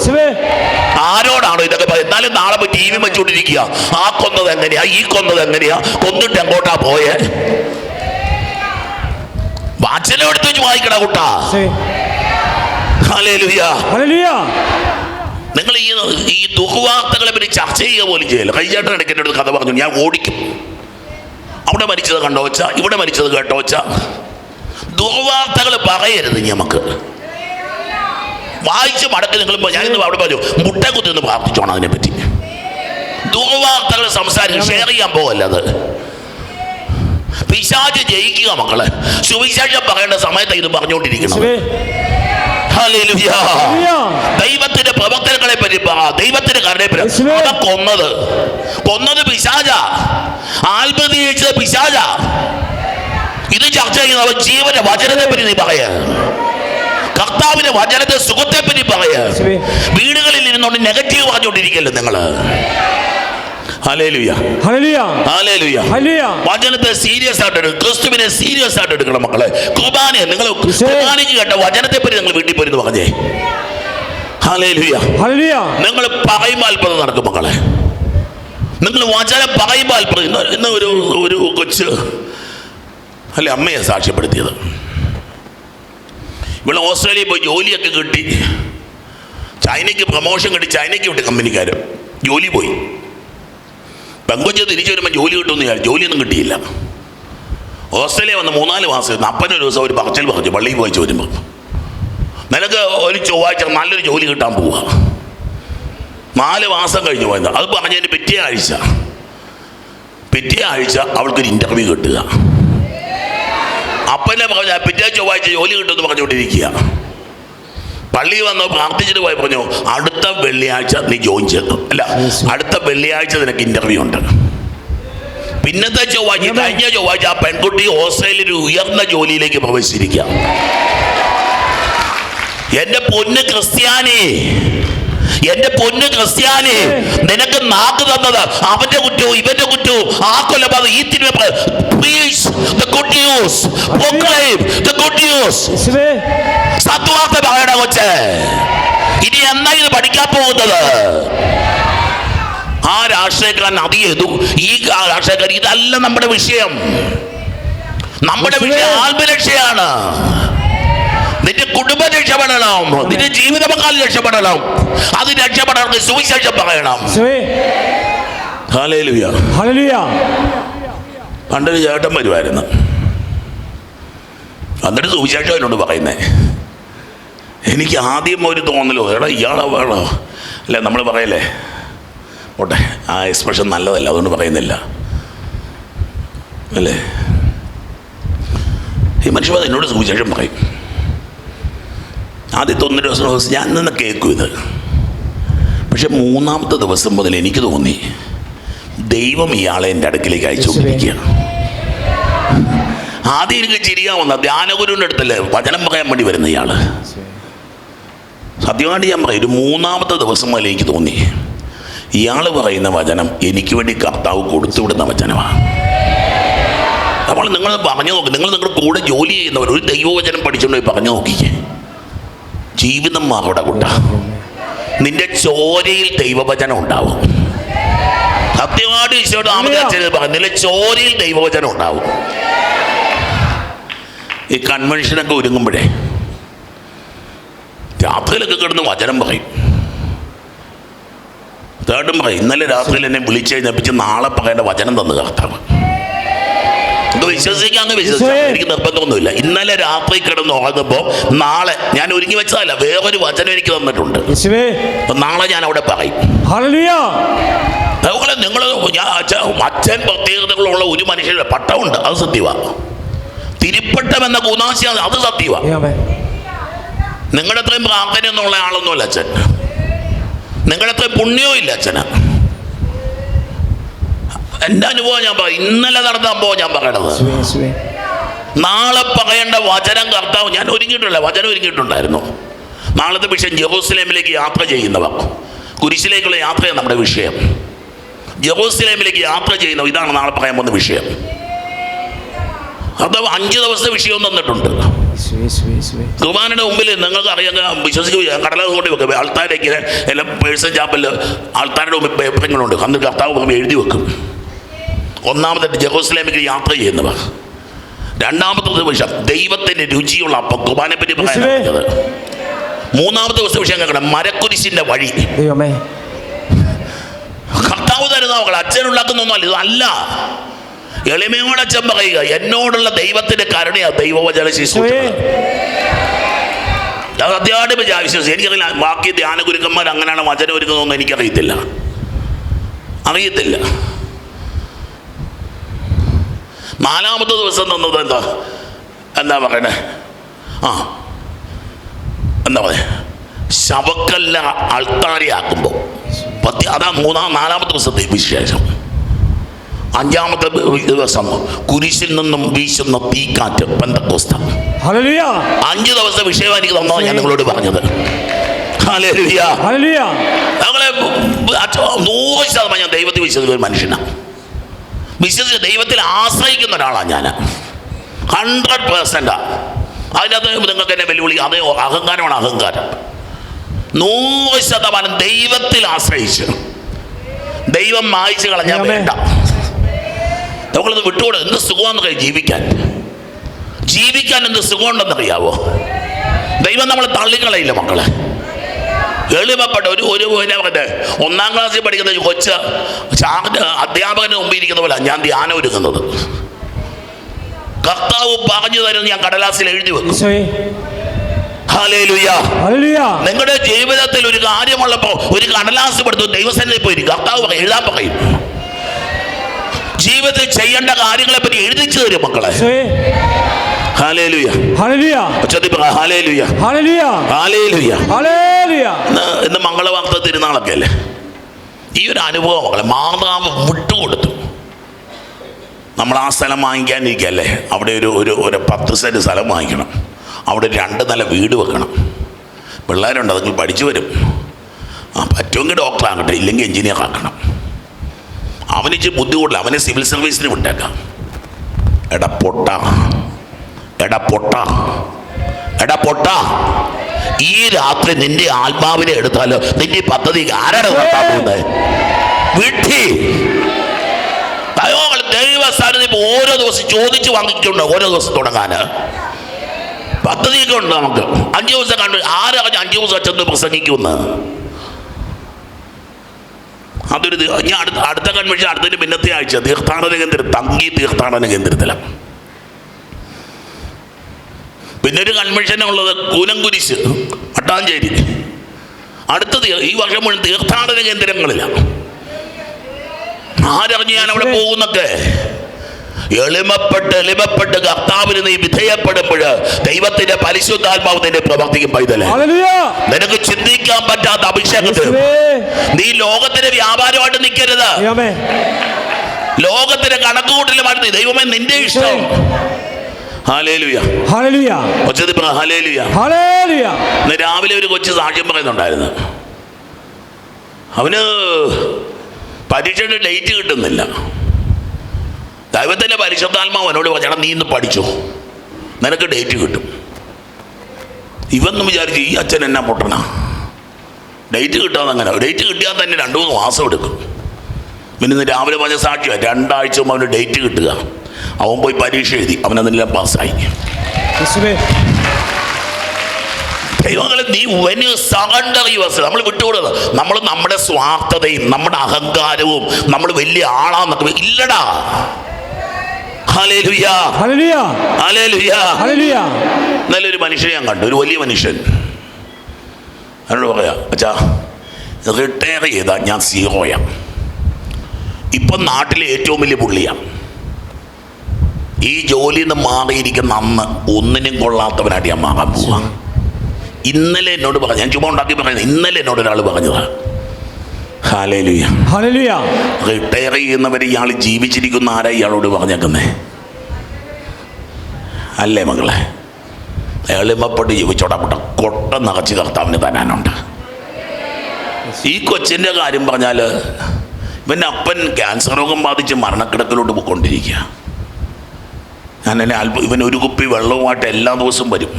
ആരോടാണോ ഇതൊക്കെ പറയുന്നത്? എന്നാലും നാളെ പോയി ടി വി വെച്ചുകൊണ്ടിരിക്കുക. ആ കൊന്നത് എങ്ങനെയാ, ഈ കൊന്നത് എങ്ങനെയാ, കൊന്നിട്ട് എങ്ങോട്ടാ പോയെ? വചനം എടുത്ത് വെച്ച് വായിക്കണ കുട്ടാ. ഹല്ലേലൂയ. നിങ്ങൾ ഈ ദുർവാർത്തകളെ പറ്റി ചർച്ച ചെയ്യുക പോലും ചെയ്യല്ലോ. കൈചേട്ടൻ ഇടയ്ക്ക് എൻ്റെ അടുത്ത് കഥ പറഞ്ഞു. ഞാൻ ഓടിക്കും. അവിടെ മരിച്ചത് കണ്ടോ വെച്ചാ, ഇവിടെ മരിച്ചത് കേട്ടോ വെച്ചാ. ദുർവാർത്തകൾ പറയരുത്. നമുക്ക് വായിച്ച് മടക്കി നിങ്ങൾ ഞാനിന്ന് അവിടെ പറഞ്ഞു മുട്ട കുത്തിന്ന് പ്രാർത്ഥിച്ചോണം അതിനെപ്പറ്റി. ദുർവാർത്തകൾ സംസാരിക്കുക ഷെയർ ചെയ്യാൻ പോകല്ല അത്. പിശാച് ജയിക്കുക മക്കളെ. സുവിശേഷം പറയേണ്ട സമയത്ത് ഇത് പറഞ്ഞുകൊണ്ടിരിക്കണം. ദൈവത്തിന്റെ പ്രവർത്തനങ്ങളെ പറ്റി ദൈവത്തിന്റെ കരുണയെ പറ്റി. അവൻ കൊന്നത് പിശാചാ. ആത്മഹത്യ ചെയ്തത് പിശാചാ. ഇത് ചർച്ച ചെയ്യുന്നവൻ ജീവന്റെ വചനത്തെ പറ്റി നീ പറയാ. കർത്താവിന്റെ വചനത്തെ സുഖത്തെ പറ്റി പറയാ. വീടുകളിൽ ഇരുന്നോണ്ട് നെഗറ്റീവ് പറഞ്ഞുകൊണ്ടിരിക്കല്ലോ നിങ്ങള്. വചനത്തെ സീരിയസ് ആയിട്ട് എടുക്കും. ക്രിസ്തുവിനെ സീരിയസ് ആയിട്ട് എടുക്കണം മക്കളെ. കുർബാനയെ നിങ്ങൾ കുർബാനയ്ക്ക് കേട്ട വചനത്തെ പറ്റി നിങ്ങൾ വീട്ടിൽ പോയി പറഞ്ഞേ. നിങ്ങൾ പറയുമ്പോൾ അത്ഭുതം നടക്കും മക്കളെ. നിങ്ങൾ വചനം പറയുമ്പോൾ അത്ഭുതം. ഇന്ന് ഒരു കൊച്ച് അല്ലെ അമ്മയെ സാക്ഷ്യപ്പെടുത്തിയത്. ഇവിടെ ഓസ്ട്രേലിയയിൽ പോയി ജോലിയൊക്കെ കിട്ടി. ചൈനയ്ക്ക് പ്രൊമോഷൻ കിട്ടി. ചൈനയ്ക്ക് വിട്ട് കമ്പനിക്കാർ ജോലി പോയി. പെങ്കൊച്ച് തിരിച്ചു വരുമ്പോൾ ജോലി കിട്ടുമെന്ന് വിചാരിച്ചു. ജോലിയൊന്നും കിട്ടിയില്ല. ഓസ്ട്രേലിയ വന്ന് 3-4 മാസം 40 ദിവസം ഒരു പറച്ചൽ പറഞ്ഞു പള്ളിയിൽ പോയി വരുമ്പോൾ നിനക്ക് ഒരു ചൊവ്വാഴ്ച നല്ലൊരു ജോലി കിട്ടാൻ പോവുക. 4 മാസം കഴിഞ്ഞ് പോയത്. അത് പറഞ്ഞതിന് പിറ്റേ ആഴ്ച അവൾക്കൊരു ഇൻ്റർവ്യൂ കിട്ടുക. അപ്പനെ പറഞ്ഞ പിറ്റേ ചൊവ്വാഴ്ച ജോലി കിട്ടുമെന്ന് പറഞ്ഞുകൊണ്ടിരിക്കുക. പള്ളി വന്ന് പ്രാർത്ഥിച്ചിട്ട് പോയി പറഞ്ഞു അടുത്ത വെള്ളിയാഴ്ച നീ ജോയിൻ ചെയ്തു. അല്ല, അടുത്ത വെള്ളിയാഴ്ച നിനക്ക് ഇൻ്റർവ്യൂ ഉണ്ട്. പിന്നത്തെ ചൊവ്വാഴ്ച കഴിഞ്ഞ ചൊവ്വാഴ്ച ആ പെൺകുട്ടി ഓസ്ട്രേലിയയിൽ ഒരു ഉയർന്ന ജോലിയിലേക്ക് പ്രവേശിച്ചിരിക്കുക. എൻ്റെ പൊന്ന് ക്രിസ്ത്യാനി, നിനക്ക് നാക്ക് തന്നത് അവന്റെ കുറ്റവും ഇവന്റെ കുറ്റവും ആ കൊല്ലം ഈ സത്വാർത്ത പറയണ കൊച്ചേ. ഇനി എന്നാ ഇത് പഠിക്കാൻ പോകുന്നത്? ആ രാഷ്ട്രീയക്കാരൻ അത് ചെയ്തു, ഈ രാഷ്ട്രീയക്കാരൻ. ഇതല്ല നമ്മുടെ വിഷയം. നമ്മുടെ വിഷയം ആത്മരക്ഷയാണ്. നിന്റെ കുടുംബം രക്ഷപ്പെടണം, നിന്റെ ജീവിത പങ്കാളി രക്ഷപ്പെടണം. അത് രക്ഷപ്പെടണം സുവിശേഷം പറയണം. പണ്ടൊരു ചേട്ടൻ വരുമായിരുന്നു. എന്നിട്ട് സുവിശേഷം എന്നോട് പറയുന്നേ. എനിക്ക് ആദ്യം ഒരു തോന്നലോ, എടാ ഇയാളെ വേണോ അല്ലേ നമ്മൾ പറയല്ലേ. ഓട്ടെ, ആ എക്സ്പ്രഷൻ നല്ലതല്ല, അതുകൊണ്ട് പറയുന്നില്ല അല്ലേ. ഈ മനുഷ്യൻ എന്നോട് സുവിശേഷം പറയും. ആദ്യത്തെ 1 ദിവസം ഞാൻ നിന്ന് കേൾക്കും ഇത്. പക്ഷെ 3-ാമത്തെ ദിവസം മുതൽ എനിക്ക് തോന്നി ദൈവം ഇയാളെ എൻ്റെ അടുക്കിലേക്ക് അയച്ചുകൊണ്ടിരിക്കുകയാണ്. ആദ്യം എനിക്ക് ചിരിയാവുന്ന ധ്യാനഗുരുവിൻ്റെ അടുത്തല്ലേ വചനം പറയാൻ വേണ്ടി വരുന്ന ഇയാള്. സത്യമായിട്ട് ഞാൻ പറയും, ഒരു 3-ാമത്തെ ദിവസം മുതൽ എനിക്ക് തോന്നി ഇയാൾ പറയുന്ന വചനം എനിക്ക് വേണ്ടി കർത്താവ് കൊടുത്തുവിടുന്ന വചനമാണ്. അപ്പോൾ നിങ്ങൾ പറഞ്ഞു നോക്കി, നിങ്ങളുടെ കൂടെ ജോലി ചെയ്യുന്നവർ ഒരു ദൈവവചനം പഠിച്ചുകൊണ്ട് പോയി പറഞ്ഞു നോക്കിക്കേ. ജീവിതം മാറുടെ കൂട്ട. നിന്റെ ചോരയിൽ ദൈവവചനം ഉണ്ടാവും. സത്യമായിട്ട് ഈശോയുടെ നാമത്തിൽ പറഞ്ഞു, നിന്റെ ചോരയിൽ ദൈവവചനം ഉണ്ടാവും. ഈ കൺവെൻഷനൊക്കെ ഒരുങ്ങുമ്പോഴേ രാത്രിയിലൊക്കെ കിടന്ന് വചനം പറയും. തേർഡും പറയും, ഇന്നലെ രാത്രിയിൽ എന്നെ വിളിച്ചെഴുന്നേപ്പിച്ച് നാളെ പറയേണ്ട വചനം തന്നു കർത്താവ്. വിശ്വസിക്കാന്ന് വിശ്വസിക്കാം, എനിക്ക് നിർബന്ധമൊന്നുമില്ല. ഇന്നലെ രാത്രി കിടന്ന് ഉറങ്ങുമ്പോൾ നാളെ ഞാൻ ഒരുങ്ങി വെച്ചതല്ല, വേറൊരു വചനം എനിക്ക് തന്നിട്ടുണ്ട്. നാളെ ഞാൻ അവിടെ പറയും. അതുപോലെ നിങ്ങൾ അച്ഛൻ പ്രത്യേകതകളുള്ള ഒരു മനുഷ്യരുടെ പട്ടമുണ്ട്, അത് സത്യമാണ്. തിരുപ്പട്ടം എന്ന കുനാശിയാണ്, അത് സത്യമാണ്. നിങ്ങളുടെ അത്രയും പ്രാർത്ഥനയൊന്നുള്ള ആളൊന്നുമല്ല അച്ഛൻ. നിങ്ങളുടെ അത്രയും പുണ്യവും ഇല്ല അച്ഛന്. എൻ്റെ അനുഭവം ഞാൻ പറയും. ഇന്നലെ നടന്ന അനുഭവം ഞാൻ പറയണത്. നാളെ പറയേണ്ട വചനം കർത്താവ്, ഞാൻ ഒരുങ്ങിയിട്ടില്ല, വചനം ഒരുങ്ങിയിട്ടുണ്ടായിരുന്നു. നാളത്തെ വിഷയം ജെറൂസലേമിലേക്ക് യാത്ര ചെയ്യുന്നവർ. കുരിശിലേക്കുള്ള യാത്രയാണ് നമ്മുടെ വിഷയം. ജെറൂസലേമിലേക്ക് യാത്ര ചെയ്യുന്നവർ, ഇതാണ് നാളെ പറയാൻ പോകുന്ന വിഷയം. അത് 5 ദിവസത്തെ വിഷയം തന്നിട്ടുണ്ട്. കുർബാനയുടെ മുമ്പിൽ നിങ്ങൾക്ക് അറിയാൻ വിശ്വസിക്കുക, കടല കൊണ്ട് വെക്കും. ആൾത്താരേക്ക് എല്ലാം പേഴ്സൺ ചാപ്പല് ആൾത്താരുടെ മുമ്പിൽ പേപ്പറുകളുണ്ട്. അന്ന് കർത്താവ് എഴുതി വെക്കും. 1-ാമത്തെ ജെറൂസലേമിലേക്ക് യാത്ര ചെയ്യുന്നവർ. 2-ാമത്തെ വിഷയം ദൈവത്തിന്റെ രുചിയുള്ള അപ്പം, കുർബാനെ പറ്റി പറയാനുള്ളത്. 3-ാമത്തെ ദിവസം വിഷയം കേൾക്കണം, മരക്കുരിശിന്റെ വഴി. കർത്താവ് തരുന്ന മക്കൾ അച്ഛനുണ്ടാക്കുന്നൊന്നുമല്ല, ഇതല്ല. എളിമയോടെ അച്ഛൻ പറയുക, എന്നോടുള്ള ദൈവത്തിന്റെ കരുണയാ ദൈവവചന ശുശ്രൂഷ. അത് സത്യമായിട്ട് വിശ്വസിച്ചു. എനിക്കറിയില്ല ബാക്കി ധ്യാന ഗുരുക്കന്മാർ അങ്ങനെയാണ് വചനം ഒരുക്കുന്നതെന്ന് എനിക്കറിയത്തില്ല. നാലാമത്തെ ദിവസം തന്നത് എന്താ പറയണേ? എന്താ പറയാ, ശവക്കല്ല അൾത്താരയാക്കുമ്പോൾ അതാ നാലാമത്തെ ദിവസത്തെ വിശേഷം. അഞ്ചാമത്തെ ദിവസം കുരിശിൽ നിന്നും വീശുന്ന തീക്കാറ്റ്, പെന്തക്കോസ്ത. 5 ദിവസം വിഷയം എനിക്ക് തന്നതാണ് ഞാൻ നിങ്ങളോട് പറഞ്ഞത്. ഞങ്ങളെ 100% ഞാൻ ദൈവത്തിൽ വിശ്വസിക്കുന്ന ഒരു മനുഷ്യനാണ്. വിശ്വസിച്ച് ദൈവത്തിൽ ആശ്രയിക്കുന്ന ഒരാളാണ് ഞാൻ. 100%. അതിനകത്ത് നിങ്ങൾക്ക് എന്നെ വെല്ലുവിളി, അത് അഹങ്കാരമാണ്. അഹങ്കാരം 100% ദൈവത്തിൽ ആശ്രയിച്ച് ദൈവം മായിച്ചു കളഞ്ഞാൽ വേണ്ട. നമ്മളത് വിട്ടുകൂടെ. എന്ത് സുഖമാണെന്നറിയാം ജീവിക്കാൻ എന്ത് സുഖമുണ്ടെന്നറിയാവോ? ദൈവം നമ്മളെ തള്ളിക്കളയില്ല മക്കളെ. എളിമപ്പെട്ട ഒരു 1ാം ക്ലാസ്സിൽ പഠിക്കുന്ന കൊച്ച് അധ്യാപകന് മുമ്പിൽ ഇരിക്കുന്ന പോലെ ഞാൻ ധ്യാനം ഒരുങ്ങുന്നത്. കർത്താവ് പറഞ്ഞു തരുന്നത് ഞാൻ കടലാസിൽ എഴുതി വെക്കും. നിങ്ങളുടെ ജീവിതത്തിൽ ഒരു കാര്യമുള്ളപ്പോ ഒരു കടലാസ് എടുത്തു ദൈവസന്നിധി പോയി കർത്താവ് എഴുതാൻ പറയും. ജീവിതത്തിൽ ചെയ്യേണ്ട കാര്യങ്ങളെ പറ്റി എഴുതിച്ചു തരും മക്കളെ. ഇന്ന് മംഗളവാർത്ത തിരുനാളൊക്കെ അല്ലേ? ഈ ഒരു അനുഭവം മക്കളെ മാതാവ് വിട്ടുകൊടുത്തു. നമ്മൾ ആ സ്ഥലം വാങ്ങിക്കാനിരിക്കല്ലേ, അവിടെ ഒരു 10 സെന്റ് സ്ഥലം വാങ്ങിക്കണം. അവിടെ 2 നില വീട് വെക്കണം. പിള്ളേരുണ്ട്, അതുങ്ങൾ പഠിച്ചു വരും. പറ്റുമെങ്കിൽ ഡോക്ടറാകട്ടെ, ഇല്ലെങ്കിൽ എഞ്ചിനീയർ ആക്കണം. അവനിച്ച് ബുദ്ധിമുട്ടില്ല, അവനെ സിവിൽ സർവീസിന് വിട്ടേക്കാം. എടാ പൊട്ട, ഈ രാത്രി നിന്റെ ആത്മാവിനെ എടുത്താലോ നിന്റെ പദ്ധതി ആരാണ് നടത്താൻ പോകുന്നത്? വിട്ടി ദൈവസ്ഥാനത്ത് ഇപ്പോൾ ഓരോ ദിവസം ചോദിച്ച് വാങ്ങിച്ചിട്ടുണ്ട്. ഓരോ ദിവസം തുടങ്ങാൻ പദ്ധതിയൊക്കെ ഉണ്ട് നമുക്ക്. 5 ദിവസം കണ്ടു. ആരറിഞ്ഞ് 5 ദിവസം ചെന്ന് പ്രസംഗിക്കുമെന്ന്? അതൊരു ഞാൻ അടുത്ത കൺവെൻഷൻ അടുത്തതിന് പിന്നത്തെ ആഴ്ച തീർത്ഥാടന കേന്ദ്രം തങ്കി തീർത്ഥാടന കേന്ദ്രത്തിലാണ്. പിന്നെ ഒരു കൺവെൻഷനുള്ളത് കൂനംകുരിശ് മട്ടാഞ്ചേരി. അടുത്തത് ഈ വർഷം മുഴുവൻ തീർത്ഥാടന കേന്ദ്രങ്ങളിലാണ്. ആരറിഞ്ഞ് ഞാൻ അവിടെ പോകുന്നൊക്കെ? എളിമപ്പെട്ട് കർത്താവിന് നീ വിധേയപ്പെടുമ്പോൾ ദൈവത്തിന്റെ പരിശുദ്ധാത്മാവ് നിന്നെ പ്രവർത്തിക്കും. പൈതലേ, നിനക്ക് ചിന്തിക്കാൻ പറ്റാത്ത അഭിഷേകത്തിൽ നീ ലോകത്തിന്റെ വ്യാപാരമായിട്ട് നിൽക്കരുത്. ലോകത്തിന്റെ കണക്കുകൂട്ടലുമായിട്ട് ദൈവമേ നിന്റെ ഇഷ്ടം. ഇന്ന് രാവിലെ ഒരു കൊച്ചു സാക്ഷ്യം പറയുന്നുണ്ടായിരുന്നു. അവന് പരീക്ഷയുടെ ഡേറ്റ് കിട്ടുന്നില്ല. ദൈവത്തിന്റെ പരിശുദ്ധാത്മാവ് എന്നോട് പറഞ്ഞാൽ നീ ഇന്ന് പഠിച്ചോ, നിനക്ക് ഡേറ്റ് കിട്ടും. ഇവന്നും വിചാരിച്ചു ഈ അച്ഛൻ എന്നാ പൊട്ടണ, ഡേറ്റ് കിട്ടാതെ അങ്ങനെ. ഡേറ്റ് കിട്ടിയാൽ തന്നെ 2-3 മാസം എടുക്കും. പിന്നെ ഇന്ന് രാവിലെ പറഞ്ഞ സാക്ഷിയാണ് 2 ആഴ്ച മുമ്പ് അവന് ഡേറ്റ് കിട്ടുക. അവൻ പോയി പരീക്ഷ എഴുതി, അവനതെല്ലാം പാസ്സായി. ദൈവങ്ങളെ നീ നമ്മൾ വിട്ടുകൂടുന്നത്. നമ്മൾ നമ്മുടെ സ്വാർത്ഥതയും നമ്മുടെ അഹങ്കാരവും നമ്മൾ വലിയ ആളാന്നൊക്കെ ഇല്ലടാ. നല്ലൊരു മനുഷ്യനെ ഞാൻ കണ്ടു, ഒരു വലിയ മനുഷ്യൻ. എന്നോട് പറയാ, അച്ഛാ റിട്ടയർ ചെയ്താ ഞാൻ 0 ഇപ്പം നാട്ടിലെ ഏറ്റവും വലിയ പുള്ളിയാണ്. ഈ ജോലിയിൽ നിന്ന് മാറിയിരിക്കുന്ന അന്ന് ഒന്നിനും കൊള്ളാത്തവനായിട്ട് ഞാൻ മാറാൻ പോവാ. ഇന്നലെ എന്നോട് പറഞ്ഞു, ഞാൻ ചുമ്മാ ഉണ്ടാക്കി പറയുന്നത്, ഇന്നലെ എന്നോട് ഒരാൾ പറഞ്ഞതാ. റിട്ടയർ ചെയ്യുന്നവർ ഇയാൾ ജീവിച്ചിരിക്കുന്ന ആരാ ഇയാളോട് പറഞ്ഞേക്കുന്നേ? അല്ലേ മകളെ? എളിമപ്പെട്ട് ജീവിച്ചോടാ കൊട്ട നിറച്ച് കർത്താവിന് തരാനുണ്ട്. ഈ കൊച്ചിൻ്റെ കാര്യം പറഞ്ഞാൽ ഇവൻ്റെ അപ്പൻ ക്യാൻസർ രോഗം ബാധിച്ച് മരണക്കിടക്കിലോട്ട് പോയിക്കൊണ്ടിരിക്കുക. ഞാൻ എന്നെ ഇവൻ ഒരു കുപ്പി വെള്ളവുമായിട്ട് എല്ലാ ദിവസവും വരും.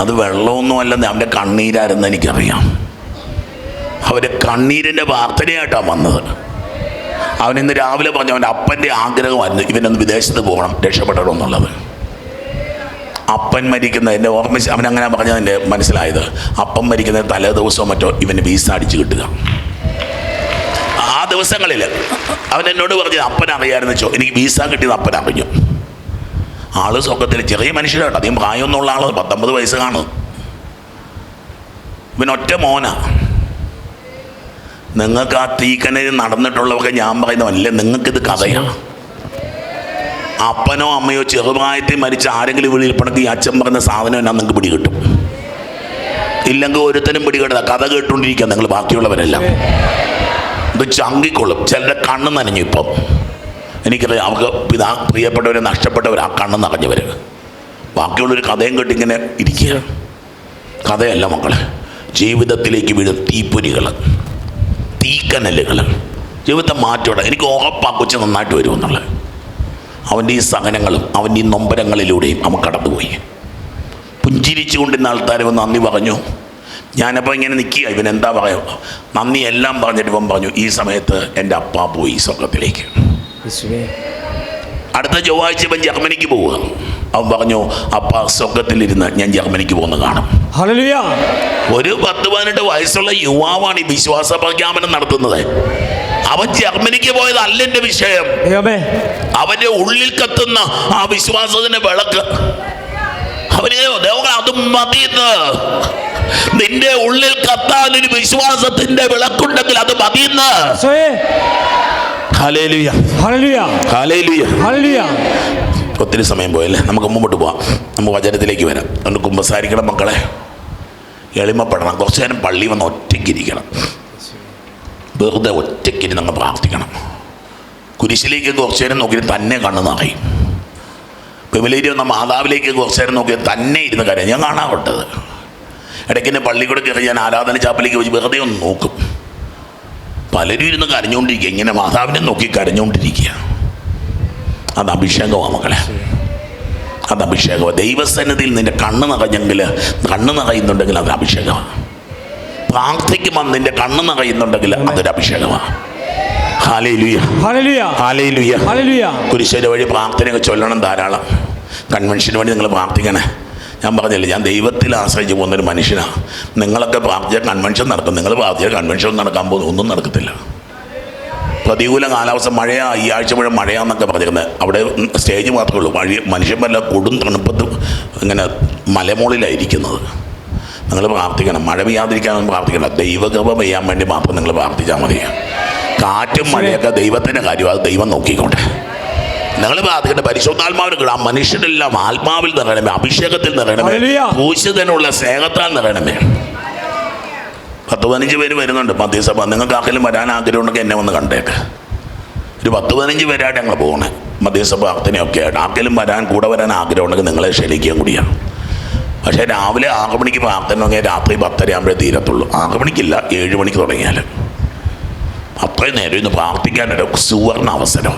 അത് വെള്ളമൊന്നുമല്ലെന്ന് അവൻ്റെ കണ്ണീരായിരുന്നു എനിക്കറിയാം. അവൻ്റെ കണ്ണീരിൻ്റെ പ്രാർത്ഥനയായിട്ടാണ് വന്നത്. അവനിന്ന് രാവിലെ പറഞ്ഞു അവൻ്റെ അപ്പൻ്റെ ആഗ്രഹമായിരുന്നു ഇവനൊന്ന് വിദേശത്ത് പോകണം, രക്ഷപ്പെടണം എന്നുള്ളത്. അപ്പൻ മരിക്കുന്ന എൻ്റെ ഓർമ്മിച്ച് അവനങ്ങനെ പറഞ്ഞത് എൻ്റെ മനസ്സിലായത്. അപ്പൻ മരിക്കുന്ന തലേ ദിവസമോ മറ്റോ ഇവന് വീസ അടിച്ച് കിട്ടുക. ആ ദിവസങ്ങളിൽ അവൻ എന്നോട് പറഞ്ഞത് അപ്പൻ അറിയാമെന്ന് വെച്ചോ. എനിക്ക് വീസ കിട്ടിയത് അപ്പൻ അറിഞ്ഞു. ആള് സ്വർഗത്തിൽ ചെറിയ മനുഷ്യരാണ്, അധികം പ്രായമൊന്നുള്ള ആൾ, 19 വയസ്സ് കാണും. ഇവനൊറ്റ മോനാ. നിങ്ങൾക്ക് ആ തീക്കനയിൽ നടന്നിട്ടുള്ളവർക്ക് ഞാൻ പറയുന്നതല്ലേ, നിങ്ങൾക്കിത് കഥയാണ്. അപ്പനോ അമ്മയോ ചെറുപ്രായത്തിൽ മരിച്ച ആരെങ്കിലും വിളിപ്പണക്ക് ഈ അച്ഛൻ പറഞ്ഞ സാധനം എന്നാ നിങ്ങൾക്ക് പിടികിട്ടും. ഇല്ലെങ്കിൽ ഒരുത്തനും പിടികിട്ട കഥ കേട്ടുകൊണ്ടിരിക്കുക നിങ്ങൾ ബാക്കിയുള്ളവരെല്ലാം. ഇത് ചങ്കിക്കൊള്ളും. ചിലരുടെ കണ്ണ് നനഞ്ഞു. ഇപ്പം എനിക്കറിയാം, അവർക്ക് പ്രിയപ്പെട്ടവരെ നഷ്ടപ്പെട്ടവർ ആ കണ്ണ് നിറഞ്ഞവർ. ബാക്കിയുള്ളൊരു കഥയും കേട്ടിങ്ങനെ ഇരിക്കുക. കഥയല്ല മക്കളെ, ജീവിതത്തിലേക്ക് വീഴും തീപ്പൊരികൾ, തീക്കനലുകൾ, ജീവിതത്തെ മാറ്റോടെ. എനിക്ക് ഉറപ്പാ കൊച്ചു നന്നായിട്ട് വരുമെന്നുള്ളത്. അവൻ്റെ ഈ സഹനങ്ങളും അവൻ്റെ ഈ നൊമ്പരങ്ങളിലൂടെയും അവൻ കടന്നുപോയി. പുഞ്ചിരിച്ചുകൊണ്ട് ഇന്ന് ആൾക്കാർ വന്ന് നന്ദി പറഞ്ഞു. ഞാനപ്പോൾ ഇങ്ങനെ നിൽക്കുക, ഇവനെന്താ പറയുക, നന്ദി എല്ലാം പറഞ്ഞിട്ട് ഇവൻ പറഞ്ഞു, ഈ സമയത്ത് എൻ്റെ അപ്പ പോയി സ്വർഗത്തിലേക്ക്. അടുത്ത ചൊവ്വാഴ്ച ഇവൻ ജർമ്മനിക്ക് പോവുക. അവൻ പറഞ്ഞു, അപ്പ സ്വർഗത്തിലിരുന്ന് ഞാൻ ജർമ്മനിക്ക് പോകുന്ന കാണും. ഒരു 10-18 വയസ്സുള്ള യുവാവാണ് ഈ വിശ്വാസ പ്രഖ്യാപനം നടത്തുന്നത്. അവൻ ജർമ്മനിക്ക് പോയതല്ല എൻ്റെ വിഷയം. അവൻ്റെ ഉള്ളിൽ കത്തുന്ന ആ വിശ്വാസത്തിന്റെ വിളക്ക് അവന് അത് മതിയെന്ന്. നിന്റെ ഉള്ളിൽ കത്താൻ ഒരു വിശ്വാസത്തിന്റെ വിളക്കുണ്ടെങ്കിൽ അത് മതിയെന്ന്. ഒത്തിരി സമയം പോയല്ലേ, നമുക്ക് മുമ്പോട്ട് പോവാം. നമുക്ക് വചനത്തിലേക്ക് വരാം. അതുകൊണ്ട് കുമ്പസാരിക്കണം മക്കളെ, എളിമപ്പെടണം. കുറച്ചു നേരം പള്ളി വന്ന് ഒറ്റയ്ക്കിരിക്കണം. വെറുതെ ഒറ്റയ്ക്കിരി നമ്മൾ പ്രാർത്ഥിക്കണം. കുരിശിലേക്ക് കുറച്ചു നേരം നോക്കി തന്നെ കണ്ണ് നിറയും. വിമലേരി വന്ന മാതാവിലേക്ക് കുറച്ചു നേരം നോക്കി തന്നെ ഇരുന്ന് കാര്യം ഞാൻ കാണാറുണ്ടത്. ഇടയ്ക്കിൻ്റെ പള്ളി കൂടെ കയറി ഞാൻ ആരാധന ചാപ്പലേക്ക് വെച്ച് വെറുതെ ഒന്ന് നോക്കും. പലരും ഇരുന്ന് കരഞ്ഞുകൊണ്ടിരിക്കുക, ഇങ്ങനെ മാതാവിനെ നോക്കി കരഞ്ഞുകൊണ്ടിരിക്കുക. അത് അഭിഷേകമാണ് മക്കളെ, അത് അഭിഷേകമാണ്. ദൈവസന്നിധിയിൽ നിന്റെ കണ്ണ് നിറയുന്നുണ്ടെങ്കിൽ അത് അഭിഷേകമാണ്. പ്രാർത്ഥിക്കുമ്പോൾ നിന്റെ കണ്ണ് നിറയുന്നുണ്ടെങ്കിൽ അതൊരു അഭിഷേകമാണ്. കുരിശിന്റെ വഴി പ്രാർത്ഥനയൊക്കെ ചൊല്ലണം ധാരാളം. കൺവെൻഷന് വേണ്ടി നിങ്ങൾ പ്രാർത്ഥിക്കണേ. ഞാൻ പറഞ്ഞില്ല, ഞാൻ ദൈവത്തിൽ ആശ്രയിച്ച് പോകുന്നൊരു മനുഷ്യനാണ്. നിങ്ങളൊക്കെ പ്രാർത്ഥിച്ചാൽ കൺവെൻഷൻ നടക്കും, നിങ്ങൾ പ്രാർത്ഥിച്ചാൽ കൺവെൻഷൻ നടക്കാൻ പോകുന്നു ഒന്നും നടക്കത്തില്ല. പ്രതികൂല കാലാവസ്ഥ, മഴയാ, ഈ ആഴ്ച മുഴുവൻ മഴയാന്നൊക്കെ പറഞ്ഞിരുന്നത്. അവിടെ സ്റ്റേജ് മാത്രമേ ഉള്ളൂ. മനുഷ്യന്മാരല്ല കൊടും തണുപ്പത്ത് ഇങ്ങനെ മലമുകളിലായിരിക്കുന്നത്. നിങ്ങൾ പ്രാർത്ഥിക്കണം. മഴ പെയ്യാതിരിക്കാനൊന്നും പ്രാർത്ഥിക്കണം. ദൈവകൃപ പെയ്യാൻ വേണ്ടി മാത്രം നിങ്ങൾ പ്രാർത്ഥിച്ചാൽ മതി. കാറ്റും മഴയൊക്കെ ദൈവത്തിൻ്റെ കാര്യം, അത് ദൈവം നോക്കിക്കോട്ടെ. നിങ്ങൾ പ്രാർത്ഥിക്കേണ്ട പരിശുദ്ധാത്മാവിനെ കിട്ടും. ആ മനുഷ്യരെല്ലാം ആത്മാവിൽ നിറയണമേ, അഭിഷേകത്തിൽ നിറയണമേ, പൂശിതനുള്ള സ്നേഹത്താൽ നിറയണമേ. 10-15 പേര് വരുന്നുണ്ട് മധ്യസഭ. നിങ്ങൾക്ക് ആർക്കെങ്കിലും വരാൻ ആഗ്രഹമുണ്ടെങ്കിൽ എന്നെ വന്ന് കണ്ടേക്ക്. ഒരു 10-15 പേരായിട്ട് ഞങ്ങൾ പോകണേ മധ്യസഭ പ്രാർത്ഥനയൊക്കെ ആയിട്ട്. ആർക്കെങ്കിലും കൂടെ വരാൻ ആഗ്രഹമുണ്ടെങ്കിൽ നിങ്ങളെ ക്ഷണിക്കുകയും കൂടിയാണ്. പക്ഷേ രാവിലെ 6 മണിക്ക് പ്രാർത്ഥന തുടങ്ങിയാൽ രാത്രി 10:30 ആകുമ്പോഴേ തീരത്തുള്ളൂ. 6 മണിക്കില്ല, 7 മണിക്ക് തുടങ്ങിയാൽ. അത്രയും നേരം ഇന്ന് പ്രാർത്ഥിക്കാനൊരു സുവർണ അവസരം.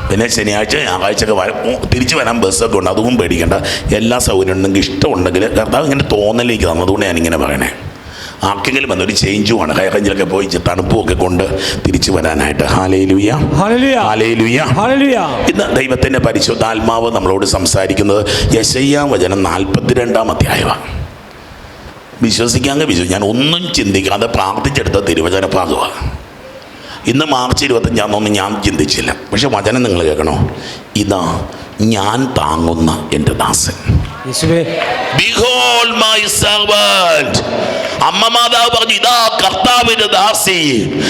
പിന്നെ ശനിയാഴ്ച ഞായറാഴ്ചയൊക്കെ തിരിച്ചു വരാൻ ബസ്സൊക്കെ ഉണ്ട്, അതും പേടിക്കേണ്ട. എല്ലാ സൗകര്യം ഉണ്ടെങ്കിൽ ഇഷ്ടമുണ്ടെങ്കിൽ കർത്താവ് ഇങ്ങനെ തോന്നലേക്ക് തന്നു. അതുകൊണ്ട് ഞാനിങ്ങനെ പറയണേ, ആർക്കെങ്കിലും വന്നൊരു ചേഞ്ചുമാണ്. ഹൈറേഞ്ചിലൊക്കെ പോയി തണുപ്പുമൊക്കെ കൊണ്ട് തിരിച്ചു വരാനായിട്ട്. ഹല്ലേലൂയ, ഹല്ലേലൂയ, ഹല്ലേലൂയ. ഇന്ന് ദൈവത്തിൻ്റെ പരിശുദ്ധാത്മാവ് നമ്മളോട് സംസാരിക്കുന്നത് യെശയ്യാ വചനം 42-ാം അധ്യായമാണ്. ഞാൻ ഒന്നും ചിന്തിക്കാതെ പ്രാർത്ഥിച്ചെടുത്ത തിരുവചന ഭാഗമാണ്. ഇന്ന് മാർച്ച് 25 ഞാൻ ചിന്തിച്ചില്ല. പക്ഷെ വചനം നിങ്ങൾ കേൾക്കണോ? ഇതാ ഞാൻ താങ്ങുന്ന എൻ്റെ ദാസൻ. Behold my servant. അമ്മ മാതാവ് പറഞ്ഞു, ഇതാ കർത്താവിന്റെ ദാസി.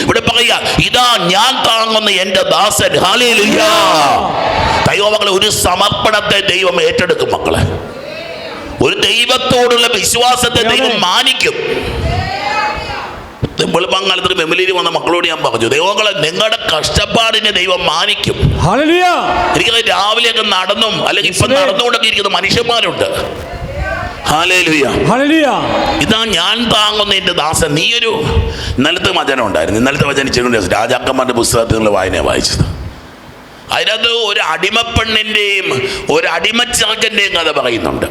ഇവിടെ പറയാ, ഇതാ ഞാൻ താങ്ങുന്ന എൻ്റെ ദാസൻ. ഹല്ലേലൂയ. ദൈവമക്കളെ, ഒരു സമർപ്പണത്തെ ദൈവം ഏറ്റെടുക്കും മക്കളെ. ഒരു ദൈവത്തോടുള്ള വിശ്വാസത്തെ ദൈവം മാനിക്കും. വെളുപ്പാങ്കാലത്ത് മെമ്മലിയിൽ വന്ന മക്കളോട് ഞാൻ പറഞ്ഞു, ദൈവങ്ങളെ നിങ്ങളുടെ കഷ്ടപ്പാടിനെ ദൈവം മാനിക്കും. എനിക്ക് രാവിലെയൊക്കെ നടന്നും അല്ലെങ്കിൽ ഇപ്പൊ നടന്നുകൊണ്ടൊക്കെ ഇരിക്കുന്ന മനുഷ്യന്മാരുണ്ട്. ഇതാ ഞാൻ താങ്ങുന്ന എൻ്റെ ദാസൻ. നീയൊരു ഇന്നലത്തെ വചനം ഉണ്ടായിരുന്നു. ഇന്നലത്തെ വചനം ചെയ്തുകൊണ്ട് രാജാക്കന്മാരുടെ പുസ്തകത്തിൽ നിന്നുള്ള വായന വായിച്ചത്. അതിനകത്ത് ഒരു അടിമപ്പെണ്ണിൻ്റെയും ഒരു അടിമച്ചെറുക്കൻ്റെയും കഥ പറയുന്നുണ്ട്.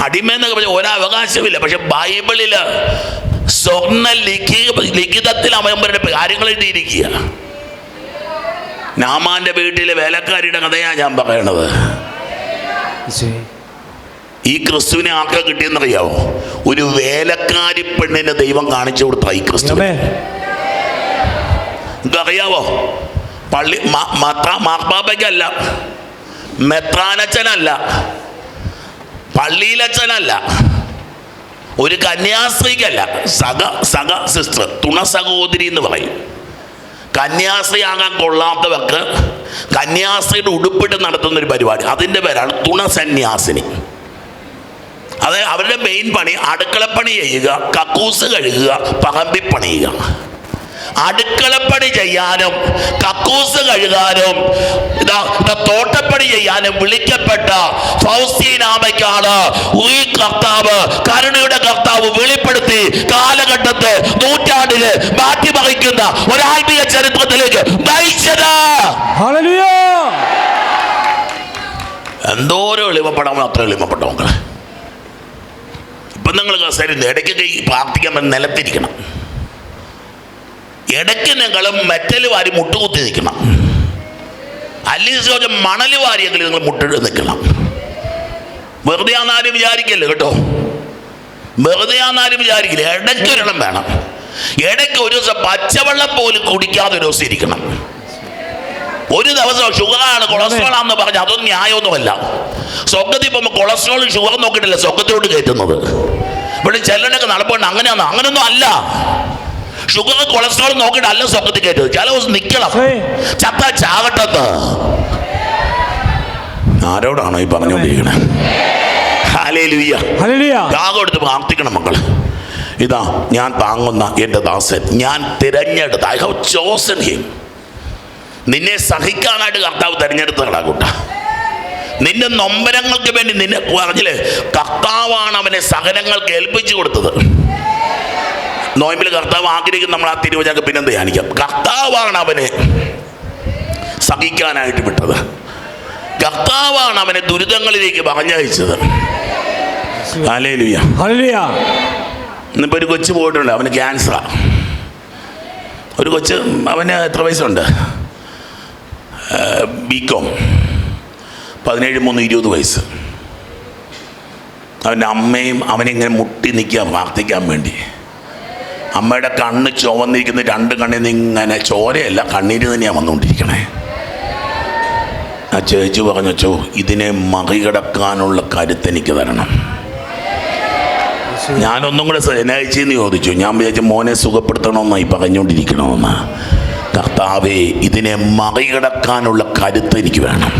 അടിമ എന്നൊക്കെ പറഞ്ഞാൽ ഒരവകാശമില്ല. പക്ഷെ ബൈബിളില് സ്വർണ്ണ ലിഖിതത്തിൽ അവരുടെ കാര്യങ്ങൾ എഴുതിയിരിക്കുക. നാമാന്റെ വീട്ടിലെ വേലക്കാരിയുടെ കഥയാണ് ഞാൻ പറയണത്. ഈ ക്രിസ്തുവിനെ ആർക്കാ കിട്ടിയെന്നറിയാവോ? ഒരു വേലക്കാരി പെണ്ണിനെ ദൈവം കാണിച്ചു കൊടുത്ത ഈ ക്രിസ്തു. നിങ്ങൾക്കറിയാവോ? പള്ളി മാർപ്പാപ്പയ്ക്കല്ല, മെത്രാനച്ചനല്ല, പള്ളിയിലച്ചനല്ല, ഒരു കന്യാസ്ത്രീക്കല്ല, സഹ സിസ്റ്റർ, തുണ സഹോദരി എന്ന് പറയും. കന്യാസ്ത്രീയാകാൻ കൊള്ളാത്തവർക്ക് കന്യാസ്ത്രീയുടെ ഉടുപ്പിട്ട് നടത്തുന്നൊരു പരിപാടി, അതിൻ്റെ പേരാണ് തുണ സന്യാസിനി. അത് അവരുടെ മെയിൻ പണി അടുക്കളപ്പണി ചെയ്യുക, കക്കൂസ് കഴുകുക, പറമ്പി പണിയുക. അടുക്കളപ്പണി ചെയ്യാനും കക്കൂസ് കഴുകാനും തോട്ടപ്പണി ചെയ്യാനും വിളിക്കപ്പെട്ട ഫൗസ്തീനാമയ്ക്കാണ് ഈ കർത്താവ്, കരുണയുടെ കർത്താവ് വെളിപ്പെടുത്തി കാലഘട്ടത്തെ നൂറ്റാണ്ടില് മാറ്റിമറിക്കുന്ന ഒരാത്മീയ ചരിത്രത്തിലേക്ക് നയിച്ചത്. എന്തോരം എളിമപ്പെടാമോ അത്ര എളിമപ്പെട്ടോ മക്കളെ. ഇപ്പം നിങ്ങൾ കസേരയിൽ ഇടയ്ക്കൊക്കെ ഈ പ്രാർത്ഥിക്കാൻ നിലത്തിരിക്കണം. ഇടയ്ക്ക് നിങ്ങളും മെറ്റൽ വാരി മുട്ടുകുത്തി നിൽക്കണം. അല്ലെങ്കിൽ മണൽ വാരിയെങ്കിലും നിങ്ങൾ മുട്ടിട്ട് നിൽക്കണം. വെറുതെ ആന്നാരും വിചാരിക്കല്ലേ കേട്ടോ, വെറുതെ ആന്നാരും വിചാരിക്കില്ല. ഇടയ്ക്ക് ഒരെണ്ണം വേണം. ഇടയ്ക്ക് ഒരു ദിവസം പച്ചവെള്ളം പോലും കുടിക്കാതെ ഒരു ദിവസം ഇരിക്കണം. ഒരു ദിവസം ഷുഗറാണ് കൊളസ്ട്രോളാന്ന് പറഞ്ഞാൽ അതൊന്നും ന്യായമൊന്നുമല്ല. സ്വർഗത്തിൽ പോകുമ്പോൾ കൊളസ്ട്രോളും ഷുഗറും നോക്കിയിട്ടല്ല സ്വർഗത്തിലോട്ട് കയറ്റുന്നത്. ഇവിടെ ചിലരൊക്കെ നടപ്പുണ്ട്, അങ്ങനെയൊന്നും അല്ല. ഷുഗർ കൊളസ്ട്രോൾ നോക്കിയിട്ട് അല്ല സ്വർഗത്തിൽ കയറ്റത്. ചില ദിവസം നിൽക്കണം, ചത്ത ചാകട്ടത്ത്. ആരോടാണോ ഈ പറഞ്ഞുകൊണ്ടിരിക്കണേ? യാഗം എടുത്ത് പ്രാർത്ഥിക്കണം മക്കള്. ഇതാ ഞാൻ താങ്ങുന്ന എൻ്റെ ദാസൻ, ഞാൻ തിരഞ്ഞെടുത്ത, ഐ ഹാവ് ചോസൺ ഹിം. നിന്നെ സഹിക്കാനായിട്ട് കർത്താവ് തിരഞ്ഞെടുത്തതാണ് കൂട്ട. നിന്റെ നൊമ്പരങ്ങൾക്ക് വേണ്ടി നിന്നെ പറഞ്ഞില്ലേ, കർത്താവാണ് അവനെ സഹനങ്ങൾക്ക് ഏൽപ്പിച്ചു കൊടുത്തത്. നോയമ്പിൽ കർത്താവ് ആഗ്രഹിക്കും നമ്മൾ ആ തിരുവചനക്ക് പിന്നെന്ത് ധ്യാനിക്കാം. കർത്താവാണ് അവനെ സഹിക്കാനായിട്ട് വിട്ടത്. കർത്താവാണ് അവനെ ദുരിതങ്ങളിലേക്ക് പറഞ്ഞയച്ചത്. ഹല്ലേലൂയ. ഇന്നിപ്പോൾ ഒരു കൊച്ചു പോയിട്ടുണ്ട്, അവന് ക്യാൻസറാ. ഒരു കൊച്ച്, അവന് എത്ര വയസ്സുണ്ട്? ബികോം, 17, 3, 20 വയസ്സ്. അവൻ്റെ അമ്മയും അവനിങ്ങനെ മുട്ടി നിൽക്കുക പ്രാർത്ഥിക്കാൻ വേണ്ടി. അമ്മയുടെ കണ്ണ് ചുവന്നിരിക്കുന്ന 2 കണ്ണിൽ നിന്ന് ഇങ്ങനെ ചോരയല്ല, കണ്ണീര് തന്നെയാണ് വന്നുകൊണ്ടിരിക്കണേ. ആ ചേച്ചി പറഞ്ഞു, ചോ ഇതിനെ മറികടക്കാനുള്ള കരുത്ത് എനിക്ക് തരണം. ഞാനൊന്നും കൂടെ സ്നേഹിച്ചെന്ന് ചോദിച്ചു. ഞാൻ വിചാരിച്ചു മോനെ സുഖപ്പെടുത്തണമെന്നായി പറഞ്ഞുകൊണ്ടിരിക്കണമെന്ന്. കർത്താവേ, ഇതിനെ മറികടക്കാനുള്ള കരുത്ത് എനിക്ക് വേണം.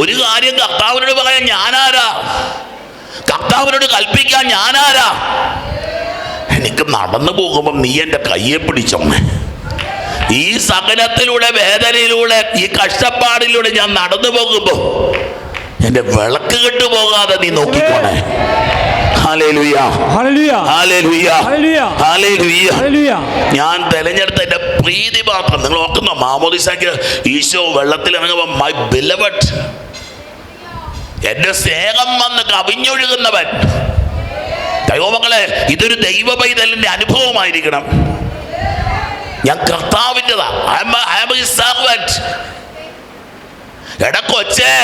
ഒരു കാര്യം കർത്താവിനോട് പറയാൻ ഞാനാരാ? കർത്താവിനോട് കൽപ്പിക്കാൻ ഞാനാരാ? എനിക്ക് നടന്നു പോകുമ്പം നീ എൻ്റെ കയ്യെ പിടിച്ചോണേ. ഈ സകലത്തിലൂടെ, വേദനയിലൂടെ, ഈ കഷ്ടപ്പാടിലൂടെ ഞാൻ നടന്നു പോകുമ്പോൾ എൻ്റെ വിളക്ക് കെട്ടു പോകാതെ നീ നോക്കിക്കോണേ. ഹല്ലേലൂയ, ഹല്ലേലൂയ, ഹല്ലേലൂയ. ഞാൻ തിരഞ്ഞെടുത്ത എൻ്റെ പ്രീതി പാത്രം. നിങ്ങൾ ഓർക്കുന്നോ, മാമോദിസയ്ക്ക് ഈശോ വെള്ളത്തിൽ ഇറങ്ങുമ്പോൾ മൈ ബിലവഡ്, എന്റെ സ്നേഹം വന്ന് കവിഞ്ഞൊഴുകുന്നവൻ. ദൈവമക്കളെ, ഇതൊരു ദൈവ പൈതലിന്റെ അനുഭവമായിരിക്കണം. ഞാൻ കർത്താവിൻ്റെതാ. എടക്കൊച്ചേ,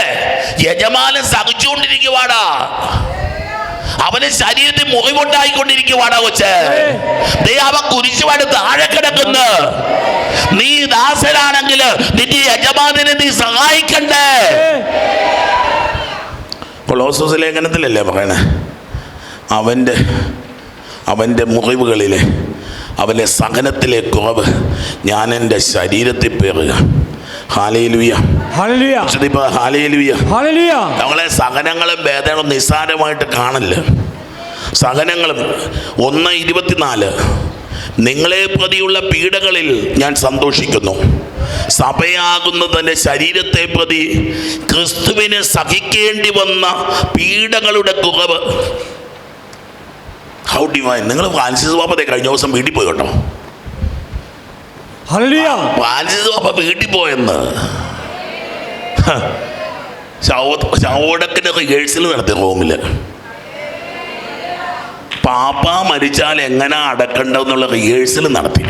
യജമാനൻ സഹിച്ചുകൊണ്ടിരിക്കുവാടാ. അവന് ശരീരത്തിൽ മുറിവുണ്ടായിക്കൊണ്ടിരിക്കുവാടാ കൊച്ചേ. അവൻ കുരിശുമായിട്ട് താഴെ കിടക്കുന്നു. നീ ദാസനാണെങ്കിൽ നിന്റെ യജമാനനെ നീ സഹായിക്കണ്ടേ? കൊളോസോസ് ലേഖനത്തിലല്ലേ പറയണേ, അവൻ്റെ മുറിവുകളിലെ, അവൻ്റെ സഹനത്തിലെ കുറവ് ഞാൻ എൻ്റെ ശരീരത്തിൽ പേറുക. Hallelujah, hallelujah. നമ്മളെ സഹനങ്ങളും വേദനകളും നിസ്സാരമായിട്ട് കാണില്ല. സഹനങ്ങളും 1:24 നിങ്ങളെ പ്രതിയുള്ള പീഡകളിൽ ഞാൻ സന്തോഷിക്കുന്നു. സഭയാകുന്ന തൻ്റെ ശരീരത്തെ പ്രതി ക്രിസ്തുവിനെ സഹിക്കേണ്ടി വന്ന പീഡകളുടെ കുറവ്. How divine. നിങ്ങൾ ഫ്രാൻസിസ് പാപ്പ കഴിഞ്ഞ ദിവസം വീട്ടിൽ പോയി കേട്ടോ. ഫ്രാൻസിസ് പാപ്പ വീട്ടിൽ പോയെന്ന് ചവടക്കിൻ്റെ റിഹേഴ്സൽ നടത്തി റൂമിൽ. പാപ്പ മരിച്ചാൽ എങ്ങനെ അടക്കണ്ടെന്നുള്ള റിഹേഴ്സൽ നടത്തി.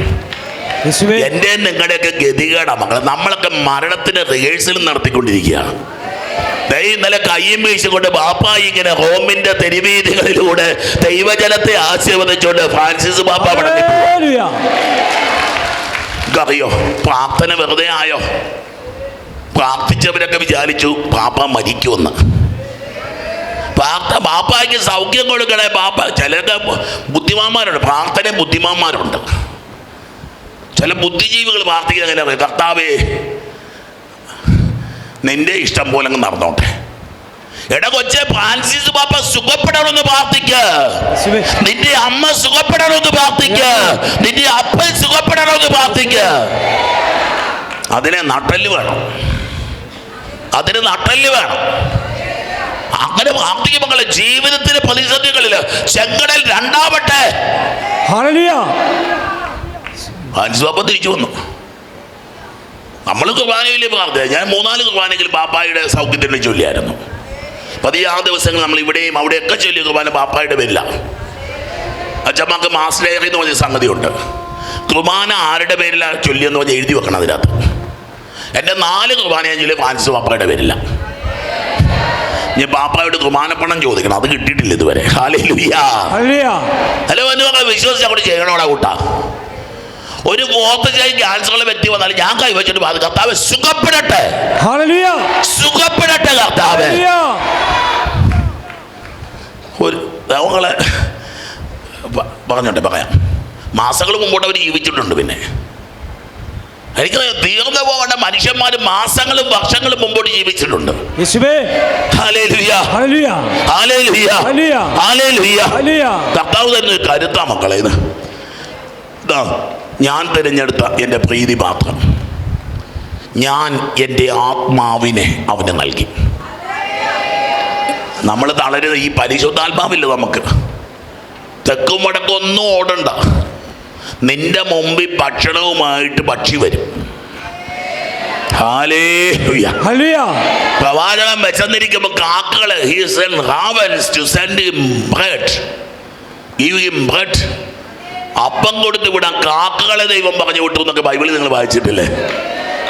എൻ്റെ നിങ്ങളുടെയൊക്കെ ഗതികേടാ മക്കളെ. നമ്മളൊക്കെ മരണത്തിന് റിഹേഴ്സൽ നടത്തിക്കൊണ്ടിരിക്കുക. ഇന്നലെ കയ്യും വീശിക്കൊണ്ട് പാപ്പായി ഇങ്ങനെ റോമിന്റെ തെരുവീതികളിലൂടെ ദൈവജനത്തെ ആശീർവദിച്ചുകൊണ്ട് ഫ്രാൻസിസ് പാപ്പ അറിയോ, പ്രാർത്ഥന വെറുതെ ആയോ? പ്രാർത്ഥിച്ചവരൊക്കെ വിചാരിച്ചു പാപ്പ മരിക്കുമെന്ന്. ബാപ്പായ്ക്ക് സൗഖ്യം കൊടുക്കണേ ബാപ്പ. ചിലർക്ക് ബുദ്ധിമാന്മാരുണ്ട്, പ്രാർത്ഥനയും ബുദ്ധിമാന്മാരുണ്ട്. ചില ബുദ്ധിജീവികൾ പ്രാർത്ഥിക്കുന്ന എങ്ങനെ പറയും, കർത്താവേ നിന്റെ ഇഷ്ടം പോലെ അങ്ങ് നടന്നോട്ടെ. എടാ കൊച്ചെ, ഫ്രാൻസിസ് പാപ്പ സുഖപ്പെടണമെന്ന് പ്രാർത്ഥിക്ക, നിന്റെ അമ്മ സുഖപ്പെടണമെന്ന് പ്രാർത്ഥിക്ക, നിന്റെ അപ്പൻ സുഖപ്പെടണമെന്ന് പ്രാർത്ഥിക്ക. അതിന് നട്ടല് വേണം, അതിന് നട്ടല് വേണം. അങ്ങനെ പ്രാർത്ഥിക്കുമ്പോൾ ജീവിതത്തിലെ പ്രതിസന്ധികളിൽ ചെങ്കടൽ രണ്ടാവട്ടെ. ഫ്രാൻസിസ് പാപ്പ തിരിച്ചു വന്നു. നമ്മൾ കുർബാനയിലെ പ്രാർത്ഥന, ഞാൻ 3-4 കുർബാനയെങ്കിലും പാപ്പായുടെ സൗഖ്യത്തിന് ചൊല്ലിയായിരുന്നു. 16 ദിവസങ്ങൾ നമ്മൾ ഇവിടെയും അവിടെയൊക്കെ ചൊല്ലിയ കുർബാന പാപ്പായുടെ പേരില്ല. അച്ഛമ്മക്ക് മാസ് ഡയറി എന്ന് പറഞ്ഞ സംഗതിയുണ്ട്. കുർബാന ആരുടെ പേരിലാണ് ചൊല്ലിയെന്ന് പറഞ്ഞാൽ എഴുതി വെക്കണം അതിനകത്ത്. എൻ്റെ 4 കുർബാന ഞാൻ ചൊല്ലിയ ഫ്രാൻസിസ് പാപ്പയുടെ പേരില്ല. ഞാൻ പാപ്പായോട് കുർബാനപ്പണം ചോദിക്കണം, അത് കിട്ടിയിട്ടില്ല ഇതുവരെ. ഹല്ലേലൂയ. ഹലോ എന്ന് പറഞ്ഞാൽ വിശ്വസിച്ച് അങ്ങോട്ട് ചെയ്യണോടാ കൂട്ടാ. ഒരു 35 ക്യാൻസറുള്ള വ്യക്തി വന്നാൽ ഞാൻ കൈവച്ചിട്ട് അത് കർത്താവേ സുഖപ്പെടട്ടെ, സുഖപ്പെടട്ടെ കർത്താവേ. ഒരു രോഗങ്ങളെ പറഞ്ഞോട്ടെ പറയാം. മാസങ്ങൾ മുമ്പോട്ട് അവർ ജീവിച്ചിട്ടുണ്ട്. പിന്നെ എനിക്കറിയാം, തീർന്നു പോകേണ്ട മനുഷ്യന്മാർ മാസങ്ങളും വർഷങ്ങളും മുമ്പോട്ട് ജീവിച്ചിട്ടുണ്ട്. കർത്താവ് തരുന്ന ഒരു കരുത്താ മക്കളെ. ഇത് ഇതാ ഞാൻ തിരഞ്ഞെടുത്ത എൻ്റെ പ്രീതി പാത്രം, ഞാൻ എൻ്റെ ആത്മാവിനെ അവന് നൽകി. നമ്മൾ തളരുന്ന ഈ പരിശുദ്ധാത്മാവില്ല നമുക്ക്. തെക്കും വടക്കും ഒന്നും ഓടണ്ട. നിന്റെ മുമ്പിൽ ഭക്ഷണവുമായിട്ട് പക്ഷി വരും. പ്രവാചകൻ വിശന്നിരിക്കുമ്പോൾ കാക്കകള് അപ്പം കൊടുത്ത് വിടാൻ കാക്കകളെ ദൈവം പറഞ്ഞു വിട്ടു എന്നൊക്കെ ബൈബിളിൽ നിങ്ങൾ വായിച്ചിട്ടില്ലേ?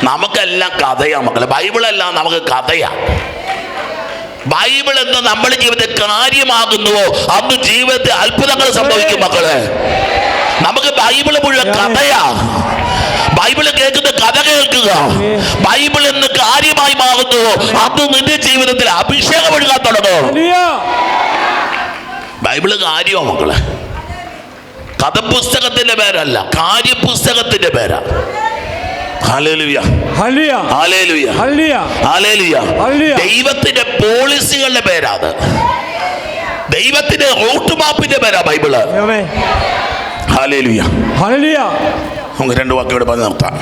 നമുക്കെല്ലാം കഥയാ മക്കളെ. ബൈബിളെല്ലാം നമുക്ക് കഥയാ. ബൈബിൾ എന്ന് നമ്മുടെ ജീവിതത്തിൽ കാര്യമാകുന്നുവോ അന്ന് ജീവിതത്തിൽ അത്ഭുതങ്ങൾ സംഭവിക്കും മക്കളെ. നമുക്ക് ബൈബിള് മുഴുവൻ കഥയാ. ബൈബിള് കേൾക്കുന്ന കഥ കേൾക്കുക. ബൈബിൾ എന്ന് കാര്യമായി മാറുന്നുവോ അന്ന് നിന്റെ ജീവിതത്തിൽ അഭിഷേകം ഒഴുകാൻ തുടങ്ങും. ബൈബിള് കാര്യമോ മക്കളെ? കഥപുസ്തകത്തിന്റെ പേരല്ല, കാര്യപുസ്തകത്തിന്റെ പേരാ. ദൈവത്തിന്റെ പോളിസികളുടെ പേരാ അത്. ദൈവത്തിന്റെ റൂട്ട് മാപ്പിന്റെ പേരാ ബൈബിള്. നമുക്ക് 2 വാക്കുകൂടെ പറഞ്ഞ് നിർത്താം.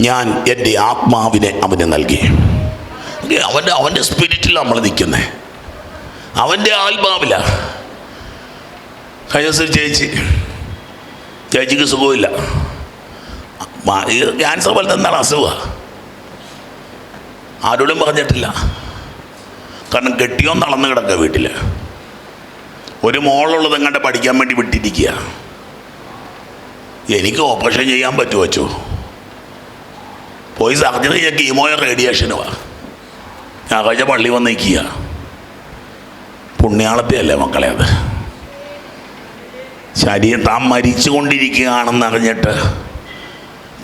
ഞാൻ എൻ്റെ ആത്മാവിനെ അവന് നൽകി. അവന്റെ സ്പിരിറ്റിൽ നമ്മൾ നിൽക്കുന്നേ, അവന്റെ ആത്മാവില. കഴിഞ്ഞ ദിവസം ചേച്ചിക്ക് സുഖമില്ല. ക്യാൻസർ പോലത്തെ എന്താണ് അസുഖം ആരോടും പറഞ്ഞിട്ടില്ല. കാരണം കെട്ടിയോ തളർന്ന് കിടക്കുക വീട്ടിൽ. ഒരു മോളുള്ളത് എങ്ങാണ്ട് പഠിക്കാൻ വേണ്ടി വിട്ടിരിക്കുക. എനിക്ക് ഓപ്പറേഷൻ ചെയ്യാൻ പറ്റുമോ വെച്ചോ? പോയി സർജറി ചെയ്യാൻ കീമോയോ റേഡിയേഷനുവാ. ഞായറാഴ്ച പള്ളി വന്ന് നിൽക്കുക. പുണ്യാളത്തെയല്ലേ മക്കളെ അത്. ശരീരം താൻ മരിച്ചുകൊണ്ടിരിക്കുകയാണെന്ന് അറിഞ്ഞിട്ട്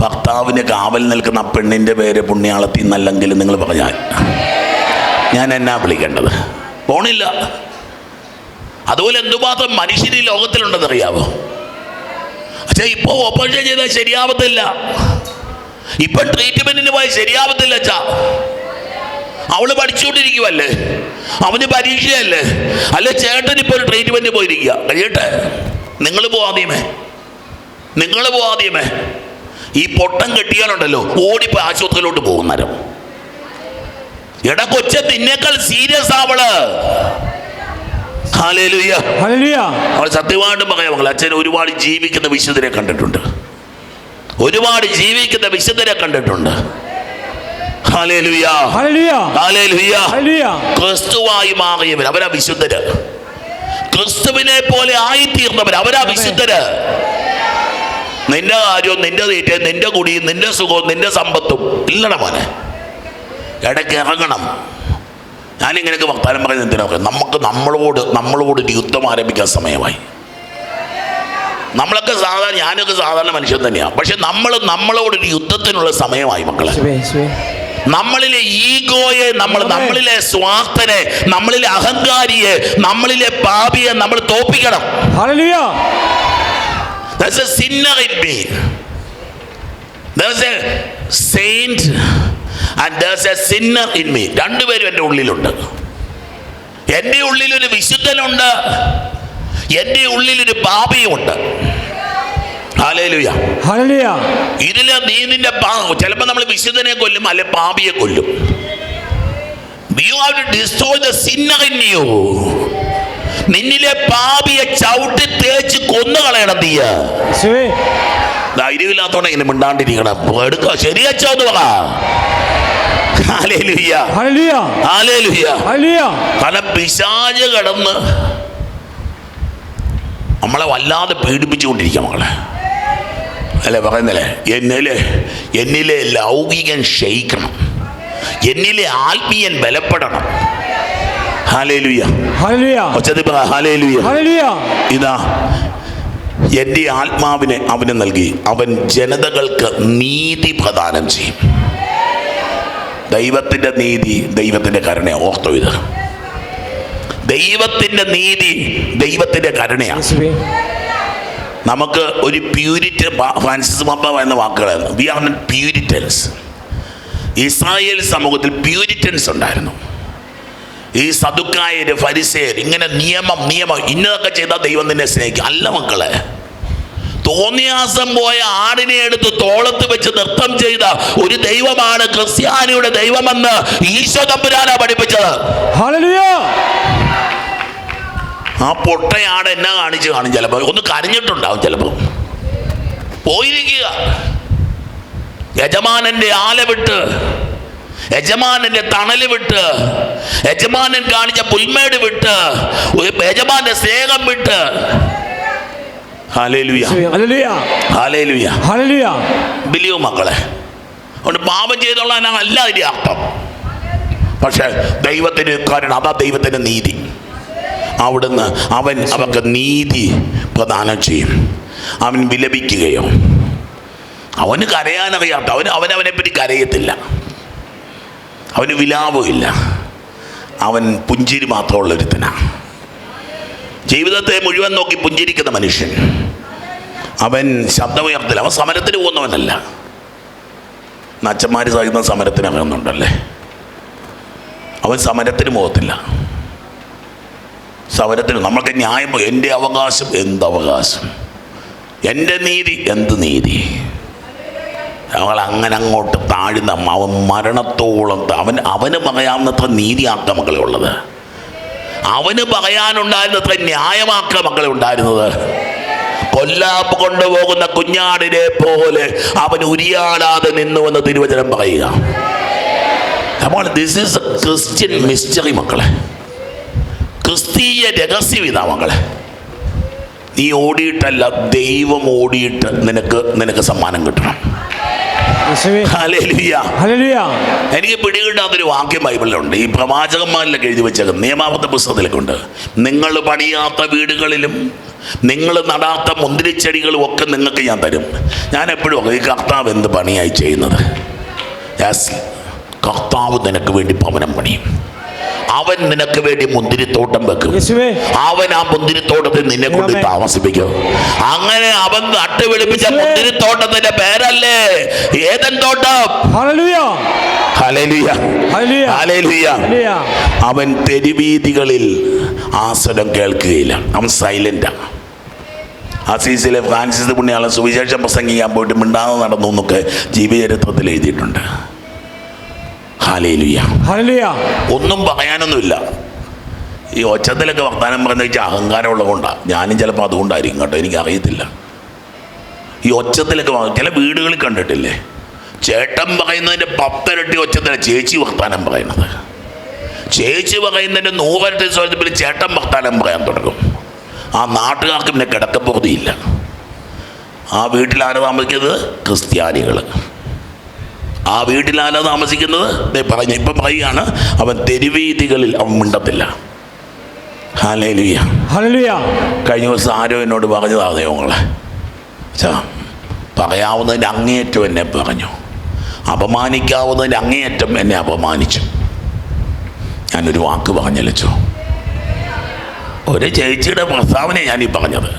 ഭർത്താവിന് കാവൽ നിൽക്കുന്ന ആ പെണ്ണിൻ്റെ പേര് പുണ്യാളത്തി എന്നല്ലെങ്കിൽ നിങ്ങൾ പറഞ്ഞാൽ ഞാൻ എന്നാ വിളിക്കേണ്ടത്? പോണില്ല. അതുപോലെ എന്തുമാത്രം മനുഷ്യർ ഈ ലോകത്തിലുണ്ടെന്നറിയാവോ? പക്ഷേ ഇപ്പോൾ ഓപ്പറേഷൻ ചെയ്താൽ ശരിയാവത്തില്ല. ഇപ്പം ട്രീറ്റ്മെന്റിന് പോയി ശരിയാവത്തില്ല. അച്ഛാ അവള് പഠിച്ചുകൊണ്ടിരിക്കുവല്ലേ, അവന് പരീക്ഷയല്ലേ, അല്ലെ ചേട്ടൻ ഇപ്പോൾ ഒരു ട്രീറ്റ്മെന്റ് പോയിരിക്കുക. കഴിയട്ടെ, നിങ്ങൾ പോവാദ്യമേ ഈ പൊട്ടം കെട്ടിയാലുണ്ടല്ലോ ഓടിപ്പോ ആശുപത്രിയിലോട്ട് പോകുന്നേരം. എടാ കൊച്ച, നിന്നേക്കാൾ സീരിയസ് അവള്. അവൾ സത്യമായിട്ടും പറയാം മക്കളെ, അച്ഛൻ ഒരുപാട് ജീവിക്കുന്ന വിശുദ്ധരെ കണ്ടിട്ടുണ്ട്. ക്രിസ്തുവായി മാറിയവർ അവരാ വിശുദ്ധര്. ക്രിസ്തുവിനെ പോലെ ആയിത്തീർന്നവർ അവരാ വിശുദ്ധര്. നിന്റെ കാര്യവും നിന്റെ തീറ്റയും നിന്റെ കുടിയും നിന്റെ സുഖവും നിന്റെ സമ്പത്തും ഇല്ലണം മോനെ. ഇടയ്ക്ക് ഇറങ്ങണം. ഞാനിങ്ങനെയൊക്കെ വർത്താനം പറയുന്നത് എന്തിനാ? നമുക്ക് നമ്മളോട് ഒരു യുദ്ധം ആരംഭിക്കാൻ സമയമായി. നമ്മളൊക്കെ സാധാരണ, ഞാനൊക്കെ സാധാരണ മനുഷ്യൻ തന്നെയാണ്. പക്ഷെ നമ്മളോടൊരു യുദ്ധത്തിനുള്ള സമയമായി മക്കളെ. നമ്മളിലെ ഈഗോയെ, നമ്മളിലെ സ്വാർത്ഥനെ, നമ്മളിലെ അഹങ്കാരിയെ, നമ്മളിലെ പാപിയെ നമ്മൾ തോപ്പിക്കണം. There's a sinner in me. There's a saint and there's a sinner in me. രണ്ടുപേരും എൻ്റെ ഉള്ളിലുണ്ട്. എൻ്റെ ഉള്ളിലൊരു വിശുദ്ധനുണ്ട്, എൻ്റെ ഉള്ളിലൊരു പാപിയുമുണ്ട്. Hallelujah, hallelujah. ഇതില് നീ നിന്റെ ചിലപ്പോൾ നമ്മൾ വിശുദ്ധനെ കൊല്ലും, അല്ലെ പാപിയെ കൊല്ലും. You have to destroy the sinner in you. നിന്നിലെ പാപിയെ ചവിട്ടി തേച്ച് കൊന്നുകളയണം. നീ ധൈര്യമില്ലാത്തോടെ ഇങ്ങനെ മിണ്ടാണ്ടിരിക്കണം. എടുക്ക ശരിയച്ചോന്ന് പറ. ഹല്ലേലൂയ, ഹല്ലേലൂയ, ഹല്ലേലൂയ. കാരണം പിശാച് കടന്ന് നമ്മളെ വല്ലാതെ പീഡിപ്പിച്ചുകൊണ്ടിരിക്കുക മക്കളെ. അല്ലേ പറയുന്നല്ലേ, എന്നിലെ ലൗകികൻ ക്ഷയിക്കണം, എന്നിലെ ആത്മീയൻ ബലപ്പെടണം. ഹല്ലേലൂയ, ഹല്ലേലൂയ, ഹല്ലേലൂയ, ഹല്ലേലൂയ. ഇതാ എൻ്റെ ആത്മാവിനെ അവന് നൽകി, അവൻ ജനതകൾക്ക് നീതി പ്രദാനം ചെയ്യും. ദൈവത്തിൻ്റെ നീതി, ദൈവത്തിൻ്റെ കരുണ. ഓർത്തോ, ഇത് ദൈവത്തിൻ്റെ നീതി, ദൈവത്തിൻ്റെ കരുണയാണ്. നമുക്ക് ഒരു പ്യൂരിറ്റൻ, ഫ്രാൻസിസ് പാപ്പ എന്ന വാക്കുകളായിരുന്നു. We are not Puritans. Israel സമൂഹത്തിൽ പ്യൂരിറ്റൻസ് ഉണ്ടായിരുന്നു. ഈ സദുക്കായര്, ഫരിസേയർ, ഇങ്ങനെ നിയമം ഇന്നതൊക്കെ ചെയ്താൽ ദൈവം നിന്നെ സ്നേഹിക്കും. അല്ല മക്കളെ, തോന്നിയാസം പോയ ആടിനെ എടുത്ത് തോളത്ത് വെച്ച് നൃത്തം ചെയ്ത ഒരു ദൈവമാണ് ക്രിസ്ത്യാനിയുടെ ദൈവമെന്ന് ഈശോ തമ്പുരാനാ പഠിപ്പിച്ചത്. ഹല്ലേലൂയ. ആ പൊട്ടയാട് എന്നെ കാണിച്ച് കാണും, ചിലപ്പോൾ ഒന്ന് കരഞ്ഞിട്ടുണ്ടാവും, ചിലപ്പോൾ പോയിരിക്കുക. യജമാനന്റെ ആല വിട്ട്, യജമാനന്റെ തണല് വിട്ട്, യജമാനൻ കാണിച്ച പുൽമേട് വിട്ട്, യജമാന്റെ സ്നേഹം വിട്ട്. ഹല്ലേലൂയ, ഹല്ലേലൂയ, ഹല്ലേലൂയ, ഹല്ലേലൂയ. ബിലീവ് മക്കളെ. അതുകൊണ്ട് പാപം ചെയ്തോളാനല്ല അതിന്റെ അർത്ഥം. പക്ഷെ ദൈവത്തിന് കാരണം അതാ ദൈവത്തിന്റെ നീതി. അവിടുന്ന് അവൻ അവർക്ക് നീതി പ്രദാനം ചെയ്യും. അവൻ വിലപിക്കുകയോ, അവന് കരയാനറിയാത്ത, അവനെ പറ്റി കരയത്തില്ല, അവന് വിലാപമില്ല, അവൻ പുഞ്ചിരി മാത്രമുള്ളൊരുത്തനാണ്. ജീവിതത്തെ മുഴുവൻ നോക്കി പുഞ്ചിരിക്കുന്ന മനുഷ്യൻ. അവൻ ശബ്ദമുയർത്തില്ല, അവൻ സമരത്തിന് പോകുന്നവനല്ല. അച്ഛന്മാർ സഹിതം സമരത്തിന് ഇറങ്ങുന്നുണ്ടല്ലേ, അവൻ സമരത്തിന് പോകത്തില്ല. സമരത്തിന് നമ്മൾക്ക് ന്യായം, എൻ്റെ അവകാശം എന്തവകാശം, എൻ്റെ നീതി എന്ത് നീതി. അവൾ അങ്ങനെ അങ്ങോട്ട് താഴ്ന്ന, അവൻ മരണത്തോളം അവന് പറയാവുന്നത്ര നീതിയാക്ക മക്കളെ ഉള്ളത്, അവന് പറയാനുണ്ടായിരുന്നത്ര ന്യായമാക്ക മക്കളെ ഉണ്ടായിരുന്നത്. കൊല്ലാപ്പ് കൊണ്ടുപോകുന്ന കുഞ്ഞാടിനെ പോലെ അവൻ ഉരിയാടാതെ നിന്നുവെന്ന് തിരുവചനം പറയുക. അപ്പോൾ this is A Christian mystery മക്കളെ, ക്രിസ്തീയ രഹസ്യം ഇതാ മക്കളെ. നീ ഓടിയിട്ടല്ല, ദൈവം ഓടിയിട്ട് നിനക്ക് സമ്മാനം കിട്ടണം. എനിക്ക് പിടികിട്ടാത്തൊരു വാക്യം ബൈബിളിലുണ്ട്, ഈ പ്രവാചകന്മാരിലൊക്കെ എഴുതി വെച്ചേക്കും, നിയമാവർത്തന പുസ്തകത്തിലൊക്കെ ഉണ്ട്. നിങ്ങൾ പണിയാത്ത വീടുകളിലും നിങ്ങൾ നടാത്ത മുന്തിരിച്ചെടികളും ഒക്കെ നിങ്ങൾക്ക് ഞാൻ തരും. ഞാൻ എപ്പോഴും ഈ കർത്താവ് എന്ത് പണിയായി ചെയ്യുന്നത്? കർത്താവ് നിനക്ക് വേണ്ടി ഭവനം പണിയും, അവൻ നിനക്ക് വേണ്ടി മുന്തിരിത്തോട്ടം വെക്കും, അവൻ ആ മുന്തിരിത്തോട്ടത്തിൽ നിന്നെ കൊണ്ട് താമസിപ്പിക്കും. അങ്ങനെ അവൻ നട്ടുപിടിപ്പിച്ച മുന്തിരിത്തോട്ടത്തിന്റെ പേരല്ലേ ഏദൻ തോട്ടം. ഹല്ലേലൂയ, ഹല്ലേലൂയ, ഹല്ലേലൂയ. അവൻ തെരുവീതികളിൽ ആസനം കേൾക്കുകയില്ല, അവൻ സൈലന്റാണ്. അസീസിലെ ഫ്രാൻസിസ് പുണ്യാളൻ സുവിശേഷം പ്രസംഗിക്കാൻ പോയിട്ട് മിണ്ടാതെ നടന്നു എന്നൊക്കെ ജീവചരിത്രത്തിൽ എഴുതിയിട്ടുണ്ട്. Hallelujah, hallelujah. ഒന്നും പറയാനൊന്നുമില്ല. ഈ ഒച്ചത്തിലൊക്കെ വർത്താനം പറയുന്ന വെച്ചാൽ അഹങ്കാരം ഉള്ളതുകൊണ്ടാണ്. ഞാനും ചിലപ്പോൾ അതുകൊണ്ടായിരിക്കും കേട്ടോ, എനിക്കറിയത്തില്ല. ഈ ഒച്ചത്തിലൊക്കെ ചില വീടുകളിൽ കണ്ടിട്ടില്ലേ, ചേട്ടൻ പറയുന്നതിൻ്റെ 10 ഇരട്ടി ഒച്ചത്തിലാണ് ചേച്ചി വർത്താനം പറയുന്നത്. ചേച്ചി പറയുന്നതിൻ്റെ 100 ഇരട്ടി സ്വരത്തിൽ ചേട്ടൻ വർത്താനം പറയാൻ തുടങ്ങും. ആ നാട്ടുകാർക്ക് പിന്നെ കിടക്കപ്പുറതിയില്ല. ആ വീട്ടിലാരാ താമസിക്കുന്നത്? ക്രിസ്ത്യാനികൾ. ആ വീട്ടിലാരാ താമസിക്കുന്നത്? ഇപ്പം പറയുകയാണ്, അവൻ തെരുവീതികളിൽ അവൻ മിണ്ടത്തില്ല. Hallelujah, hallelujah. കഴിഞ്ഞ ദിവസം ആരോ എന്നോട് പറഞ്ഞതാ, ദൈവങ്ങളെ പറയാവുന്നതിൻ്റെ അങ്ങേയറ്റം എന്നെ പറഞ്ഞു. അപമാനിക്കാവുന്നതിന് അങ്ങേയറ്റം എന്നെ അപമാനിച്ചു. ഞാനൊരു വാക്ക് പറഞ്ഞല്ലോ, ഒരു ചേച്ചിയുടെ പ്രസ്താവന ഞാനീ പറഞ്ഞത്.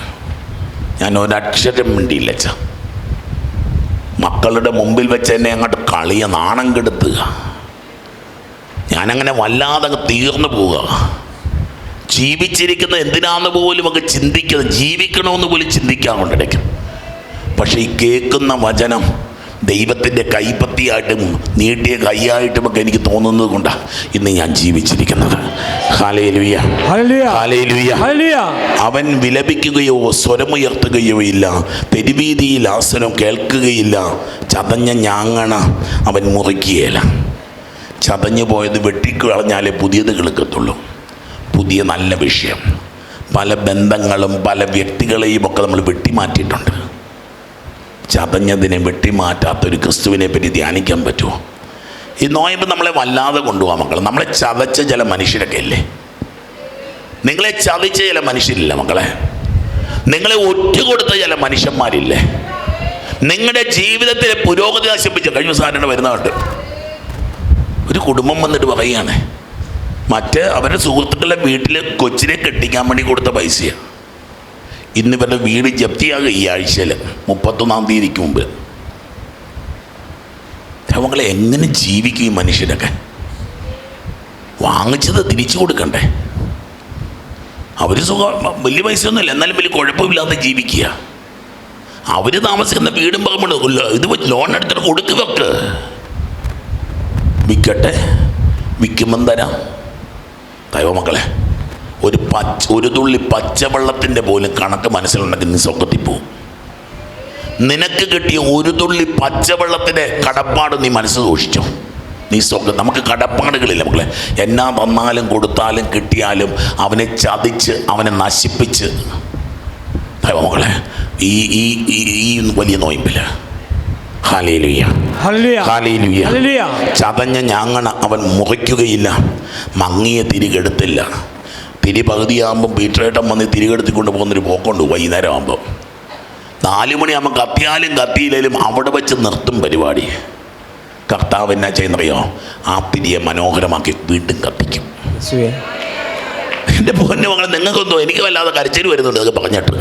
ഞാൻ ഒരക്ഷരം മിണ്ടിയില്ല. മക്കളുടെ മുമ്പിൽ വെച്ച് എന്നെ അങ്ങോട്ട് നാണം കെടുത്തുക. ഞാനങ്ങനെ വല്ലാതെ തീർന്നു പോവുക. ജീവിച്ചിരിക്കുന്ന എന്തിനാന്ന് പോലും ഒക്കെ ചിന്തിക്കുന്നത്, ജീവിക്കണമെന്ന് പോലും ചിന്തിക്കാൻ കൊണ്ടിടയ്ക്കും. പക്ഷേ ഈ കേൾക്കുന്ന വചനം ദൈവത്തിൻ്റെ കൈപ്പത്തിയായിട്ടും നീട്ടിയ കൈയായിട്ടുമൊക്കെ എനിക്ക് തോന്നുന്നത് കൊണ്ടാണ് ഇന്ന് ഞാൻ ജീവിച്ചിരിക്കുന്നത്. ഹല്ലേലൂയ, ഹല്ലേലൂയ. അവൻ വിലപിക്കുകയോ സ്വരമുയർത്തുകയോ ഇല്ല, തെരുവീതിയിൽ ആസനം കേൾക്കുകയില്ല, ചതഞ്ഞ ഞാങ്ങണ അവൻ മുറിക്കുകയില്ല. ചതഞ്ഞു പോയത് വെട്ടിക്കളഞ്ഞാലേ പുതിയത് കിളുക്കത്തുള്ളൂ. പുതിയ നല്ല വിഷയം, പല ബന്ധങ്ങളും പല വ്യക്തികളെയും ഒക്കെ നമ്മൾ വെട്ടിമാറ്റിയിട്ടുണ്ട്. ചതഞ്ഞതിനെ വെട്ടിമാറ്റാത്തൊരു ക്രിസ്തുവിനെ പറ്റി ധ്യാനിക്കാൻ പറ്റുമോ? ഈ നോയമ്പ് നമ്മളെ വല്ലാതെ കൊണ്ടുപോകാൻ മക്കളെ. നമ്മളെ ചതച്ച ചില മനുഷ്യരൊക്കെ ഇല്ലേ? നിങ്ങളെ ചതിച്ച ചില മനുഷ്യരില്ല മക്കളെ? നിങ്ങളെ ഒറ്റുകൊടുത്ത ചില മനുഷ്യന്മാരില്ലേ? നിങ്ങളുടെ ജീവിതത്തിലെ പുരോഗതി നശിപ്പിച്ച കഴിഞ്ഞ സാധനം വരുന്നതുണ്ട്. ഒരു കുടുംബം വന്നിട്ട് പറയുകയാണ്, അവരുടെ സുഹൃത്തുക്കളുടെ വീട്ടിൽ കൊച്ചിനെ കെട്ടിക്കാൻ വേണ്ടി കൊടുത്ത പൈസയാണ്. ഇന്നിവരുടെ വീട് ജപ്തിയാകുക ഈ ആഴ്ചയിൽ 31-ാം തീയതിക്ക് മുമ്പ്. അവങ്ങളെ എങ്ങനെ ജീവിക്കും ഈ മനുഷ്യരൊക്കെ? വാങ്ങിച്ചത് തിരിച്ചു കൊടുക്കണ്ടേ? അവർ വലിയ പൈസയൊന്നുമില്ല, എന്നാലും വലിയ കുഴപ്പമില്ലാതെ ജീവിക്കുക. അവർ താമസിക്കുന്ന വീടും പറയുമ്പോൾ ഇത് ലോൺ എടുത്തിട്ട് കൊടുക്കുക. വിൽക്കട്ടെ, വിൽക്കുമ്പം തരാം. ദൈവമക്കളെ, ഒരു തുള്ളി പച്ചവെള്ളത്തിൻ്റെ പോലും കണക്ക് മനസ്സിലുണ്ടെങ്കിൽ നീ സ്വർഗ്ഗത്തിൽ പോവും. നിനക്ക് കിട്ടിയ ഒരു തുള്ളി പച്ചവെള്ളത്തിൻ്റെ കടപ്പാട് നീ മനസ്സ് സൂക്ഷിച്ചോ, നീ നമുക്ക് കടപ്പാടുകളില്ല മക്കളെ. എന്നാ വന്നാലും കൊടുത്താലും കിട്ടിയാലും അവനെ ചതിച്ച് അവനെ നശിപ്പിച്ച് മക്കളെ ഈ വലിയ നോയമ്പില്ല. Hallelujah, hallelujah. ചതഞ്ഞ ഞാങ്ങണ അവൻ മുറിക്കുകയില്ല, മങ്ങിയ തിരികെടുത്തില്ല. തിരി പകുതിയാകുമ്പം പീറ്ററേട്ടൻ വന്ന് തിരികെടുത്തിക്കൊണ്ട് പോകുന്നൊരു പോക്കുണ്ട്. വൈകുന്നേരം ആകുമ്പം 4 മണിയാകുമ്പോൾ കത്തിയാലും കത്തിയില്ലേലും അവിടെ വെച്ച് നിർത്തും പരിപാടി. കർത്താവ് എന്നാ ചെയ്യുന്നറിയോ? ആ തിരിയെ മനോഹരമാക്കി വീണ്ടും കത്തിക്കും. എൻ്റെ പൊന്നു മകളെ, നിങ്ങൾക്കെന്തോ എനിക്ക് വല്ലാതെ കരച്ചിൽ വരുന്നുണ്ട് അതൊക്കെ പറഞ്ഞിട്ട്.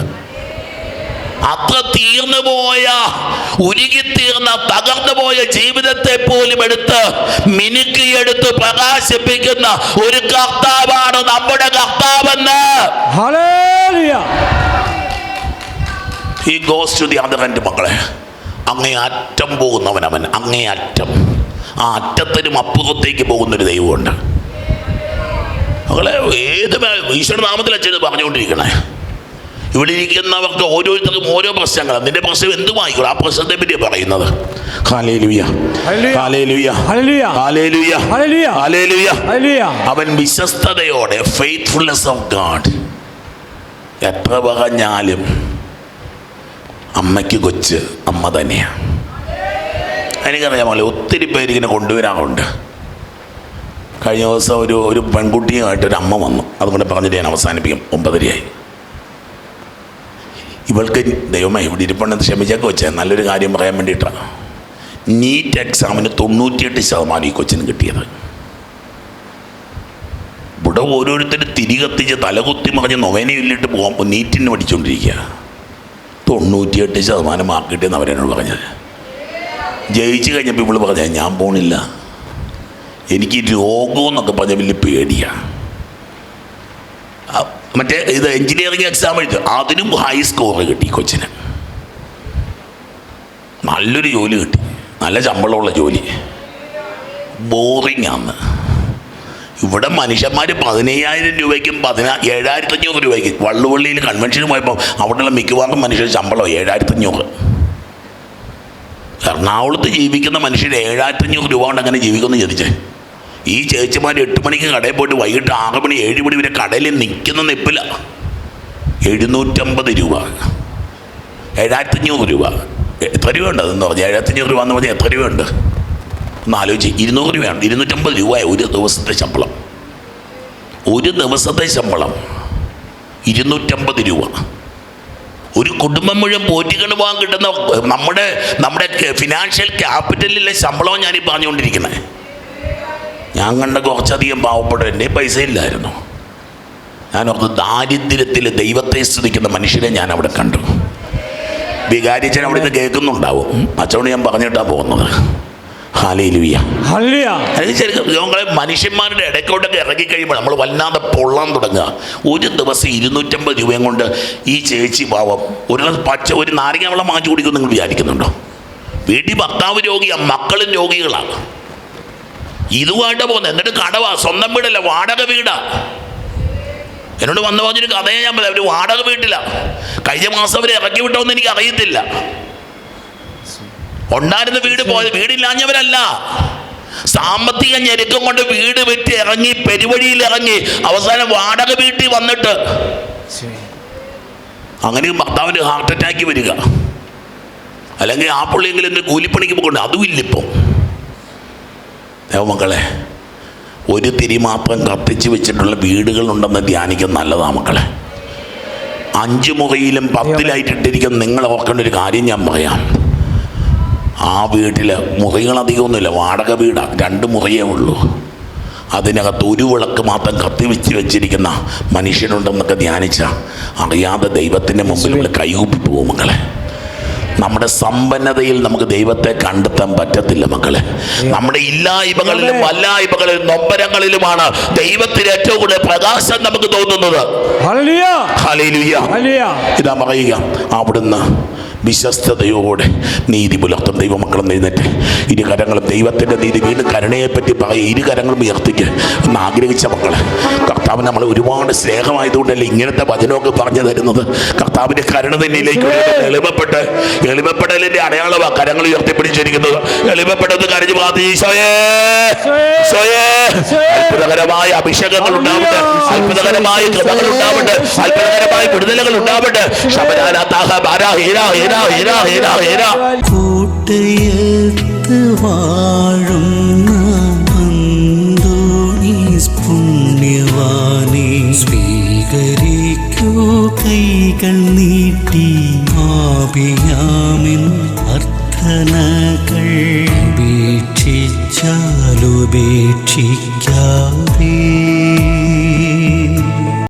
അത്ര തീർന്നു പോയ, ഉരുകിത്തീർന്ന, തകർന്നു പോയ ജീവിതത്തെ പോലും എടുത്ത് മിനുക്കിയെടുത്ത് പ്രകാശിപ്പിക്കുന്ന ഒരു കർത്താവാണ് നമ്മുടെ കർത്താവെന്ന്. ഈ goes to the other end മക്കളെ. അങ്ങേ അറ്റം പോകുന്നവൻ അവൻ, അങ്ങേ അറ്റം. ആ അറ്റത്തിനും അപ്പുറത്തേക്ക് പോകുന്നൊരു ദൈവമുണ്ട് മക്കളെ. ഏത് ഈശ്വര നാമത്തിൽ അച്ഛൻ പറഞ്ഞുകൊണ്ടിരിക്കണേ. ഇവിടെ ഇരിക്കുന്നവർക്ക് ഓരോരുത്തർക്കും ഓരോ പ്രശ്നങ്ങളാണ്. നിന്റെ പ്രശ്നം എന്തുമായിക്കോളൂ, ആ പ്രശ്നത്തെ പറ്റിയാണ് പറയുന്നത്. ഹല്ലേലൂയ, ഹല്ലേലൂയ, ഹല്ലേലൂയ, ഹല്ലേലൂയ. അവൻ വിശ്വസ്തയോടെ, ഫെയ്ത്ത്ഫുൾനെസ് ഓഫ് ഗാഡ്. എത്ര പറഞ്ഞാലും അമ്മയ്ക്ക് കൊച്ച് അമ്മ തന്നെയാണ്. എനിക്കറിയാമല്ലോ, ഒത്തിരി പേര് ഇങ്ങനെ കൊണ്ടുവരാറുണ്ട്. കഴിഞ്ഞ ദിവസം ഒരു പെൺകുട്ടിയുമായിട്ടൊരു അമ്മ വന്നു. അതുകൊണ്ട് പറഞ്ഞിട്ട് ഞാൻ അവസാനിപ്പിക്കും. 9:30 ഇവൾക്ക് ദൈവമേ ഇവിടെ ഇരിപ്പുണ്ടെന്ന് ക്ഷമിച്ചൊക്കെ വെച്ചാൽ നല്ലൊരു കാര്യം പറയാൻ വേണ്ടിയിട്ടാണ്. നീറ്റ് എക്സാമിന് 98% ഈ കൊച്ചിന് കിട്ടിയത്. ഇവിടെ ഓരോരുത്തരും തിരികത്തിച്ച് തലകുത്തി മറിഞ്ഞ് നൊവേനയില്ലിട്ട് പോകാൻ നീറ്റിന് പഠിച്ചുകൊണ്ടിരിക്കുക. 98% മാർക്ക് കിട്ടിയെന്ന് അവരെന്നോട് പറഞ്ഞത്. ജയിച്ചു കഴിഞ്ഞപ്പോൾ ഇവള് പറഞ്ഞത് ഞാൻ പോണില്ല, എനിക്ക് രോഗമെന്നൊക്കെ പറഞ്ഞ വലിയ പേടിയാണ്. മറ്റേ എഞ്ചിനീയറിംഗ് എക്സാം എഴുതി, അതിനും ഹൈ സ്കോർ കിട്ടി കൊച്ചിന്. നല്ലൊരു ജോലി കിട്ടി, നല്ല ശമ്പളമുള്ള ജോലി. ബോറിംഗ് ആണ്. ഇവിടെ മനുഷ്യന്മാർ 15,000 രൂപയ്ക്കും 7,500 രൂപയ്ക്ക് വള്ളുവള്ളിയിൽ കൺവെൻഷന് പോയപ്പോൾ അവിടെയുള്ള മിക്കവാറും മനുഷ്യർ ശമ്പളം 7,500. എറണാകുളത്ത് ജീവിക്കുന്ന മനുഷ്യർ 7,500 രൂപ കൊണ്ട് അങ്ങനെ ജീവിക്കുമെന്ന് ചോദിച്ചേ. ഈ ചേച്ചിമാർ 8 മണിക്ക് കടയിൽ പോയിട്ട് വൈകിട്ട് 6 മണി 7 മണി വരെ കടയിൽ നിൽക്കുന്ന നിപ്പില്ല. 750 രൂപ, 7,500 രൂപ. എത്ര രൂപയുണ്ട് അതെന്ന് പറഞ്ഞാൽ? 7,500 രൂപ എന്ന് പറഞ്ഞാൽ എത്ര രൂപയുണ്ട് ഒന്ന് ആലോചിച്ച്. 200 രൂപയാണ്, 250 രൂപ ഒരു ദിവസത്തെ ശമ്പളം. ഒരു ദിവസത്തെ ശമ്പളം 250 രൂപ. ഒരു കുടുംബം മുഴുവൻ പോറ്റിക്കൊണ്ട് പോകാൻ കിട്ടുന്ന നമ്മുടെ ഫിനാൻഷ്യൽ ക്യാപിറ്റലിലെ ശമ്പളവും ഞാനീ പറഞ്ഞുകൊണ്ടിരിക്കുന്നത്. ഞാൻ കണ്ട കുറച്ചധികം പാവപ്പെട്ട എൻ്റെ പൈസ ഇല്ലായിരുന്നു. ഞാനോർത്ത് ദാരിദ്ര്യത്തിൽ ദൈവത്തെ സ്തുതിക്കുന്ന മനുഷ്യരെ ഞാൻ അവിടെ കണ്ടു. വികാരിച്ചൻ അവിടെ നിന്ന് കേൾക്കുന്നുണ്ടാവും. അച്ചോട് ഞാൻ പറഞ്ഞിട്ടാണ് പോകുന്നത്. ഹല്ലേലൂയ. മനുഷ്യന്മാരുടെ ഇടയ്ക്കോട്ടൊക്കെ ഇറങ്ങിക്കഴിയുമ്പോൾ നമ്മൾ വല്ലാതെ പൊള്ളാൻ തുടങ്ങുക. ഒരു ദിവസം 250 രൂപയും കൊണ്ട് ഈ ചേച്ചി പാവം ഒരു നാരങ്ങ വെള്ളം വാങ്ങിച്ചു കുടിക്കും നിങ്ങൾ വിചാരിക്കുന്നുണ്ടോ? വീട്ടിൽ ഭർത്താവ് രോഗിയാണ്, മക്കളും രോഗികളാണ്. ഇതുമായിട്ട് പോകുന്നത്. എന്നിട്ട് കടവാ, സ്വന്തം വീടല്ല, വാടക വീടാ. എന്നോട് വന്നു പറഞ്ഞൊരു കഥയെ ഞാൻ പറയാം. ഒരു വാടക വീട്ടില്ല. കഴിഞ്ഞ മാസം അവർ ഇറക്കി വിട്ടോന്ന് എനിക്ക് അറിയത്തില്ല. ഉണ്ടായിരുന്ന വീട് പോയത്, വീടില്ലാഞ്ഞവരല്ല, സാമ്പത്തിക ഞെരുക്കം കൊണ്ട് വീട് വിറ്റ് ഇറങ്ങി, പെരുവഴിയിൽ ഇറങ്ങി, അവസാനം വാടക വീട്ടിൽ വന്നിട്ട് അങ്ങനെ ഭർത്താവിന് ഹാർട്ട് അറ്റാക്ക് വരിക, അല്ലെങ്കിൽ ആ പുള്ളിയെങ്കിലും എൻ്റെ കൂലിപ്പണിക്ക് പോകണ്ട. അതുമില്ലിപ്പം. മക്കളെ, ഒരു തിരി മാത്രം കത്തിച്ച് വെച്ചിട്ടുള്ള വീടുകളുണ്ടെന്ന് ധ്യാനിക്കാൻ നല്ലതാണ് മക്കളെ. 5 മുറിയിലും 10 ഇട്ടിരിക്കുന്ന നിങ്ങൾ ഓർക്കേണ്ട ഒരു കാര്യം ഞാൻ പറയാം. ആ വീട്ടിൽ മുറികളധികമൊന്നുമില്ല, വാടക വീടാണ്, 2 മുറിയേ ഉള്ളൂ. അതിനകത്ത് ഒരു വിളക്ക് മാത്രം കത്തിവെച്ച് വെച്ചിരിക്കുന്ന മനുഷ്യനുണ്ടെന്നൊക്കെ ധ്യാനിച്ചാൽ അറിയാതെ ദൈവത്തിൻ്റെ മുമ്പിൽ നമ്മൾ കൈകൂപ്പി പോകും മക്കളെ. നമ്മുടെ സമ്പന്നതയിൽ നമുക്ക് ദൈവത്തെ കണ്ടെത്താൻ പറ്റത്തില്ല മക്കളെ. നമ്മുടെ ഇല്ലായ്മകളിലും വല്ലായ്മകളിലും നൊമ്പരങ്ങളിലുമാണ് ദൈവത്തിന് ഏറ്റവും കൂടുതൽ പ്രകാശം നമുക്ക് തോന്നുന്നത്. ഹല്ലേലൂയ. ഇതാ പറയുക, അവിടുന്ന് വിശ്വസ്തയോടെ നീതി പുലർത്തും ദൈവമക്കളും എഴുന്നേറ്റ് ഇരുകരങ്ങളും ദൈവത്തിൻ്റെ നീതി വീണ്ടും കരുണയെപ്പറ്റി പറയും. ഇരുകരങ്ങളും ഉയർത്തിക്ക് എന്ന് ആഗ്രഹിച്ച മക്കളെ, കർത്താവ് നമ്മൾ ഒരുപാട് സ്നേഹമായതുകൊണ്ടല്ലേ ഇങ്ങനത്തെ വചനമൊക്കെ പറഞ്ഞു തരുന്നത്. കർത്താവിൻ്റെ കരുണ തന്നിലേക്ക് എളിമപ്പെടലിൻ്റെ അടയാളമാണ് കരങ്ങൾ ഉയർത്തിപ്പിടിച്ചിരിക്കുന്നത്. എളിമപ്പെട്ടത് കരഞ്ഞു അത്ഭുതകരമായ അഭിഷേകങ്ങൾ ഉണ്ടാവട്ടെ, അത്ഭുതകരമായ കൃപകൾ ഉണ്ടാവട്ടെ, അത്ഭുതകരമായ വിടുതലുകൾ ഉണ്ടാവട്ടെ. കൂട്ടയത്ത് വാഴുന്ന അന്തോണീസ് പുണ്യവാനെ സ്വീകരിക്കൂ കൈകൾ നീട്ടി. ആപിയാമിൻ അർത്ഥനകൾ ഉപേക്ഷിച്ചാലുപേക്ഷിക്കാതെ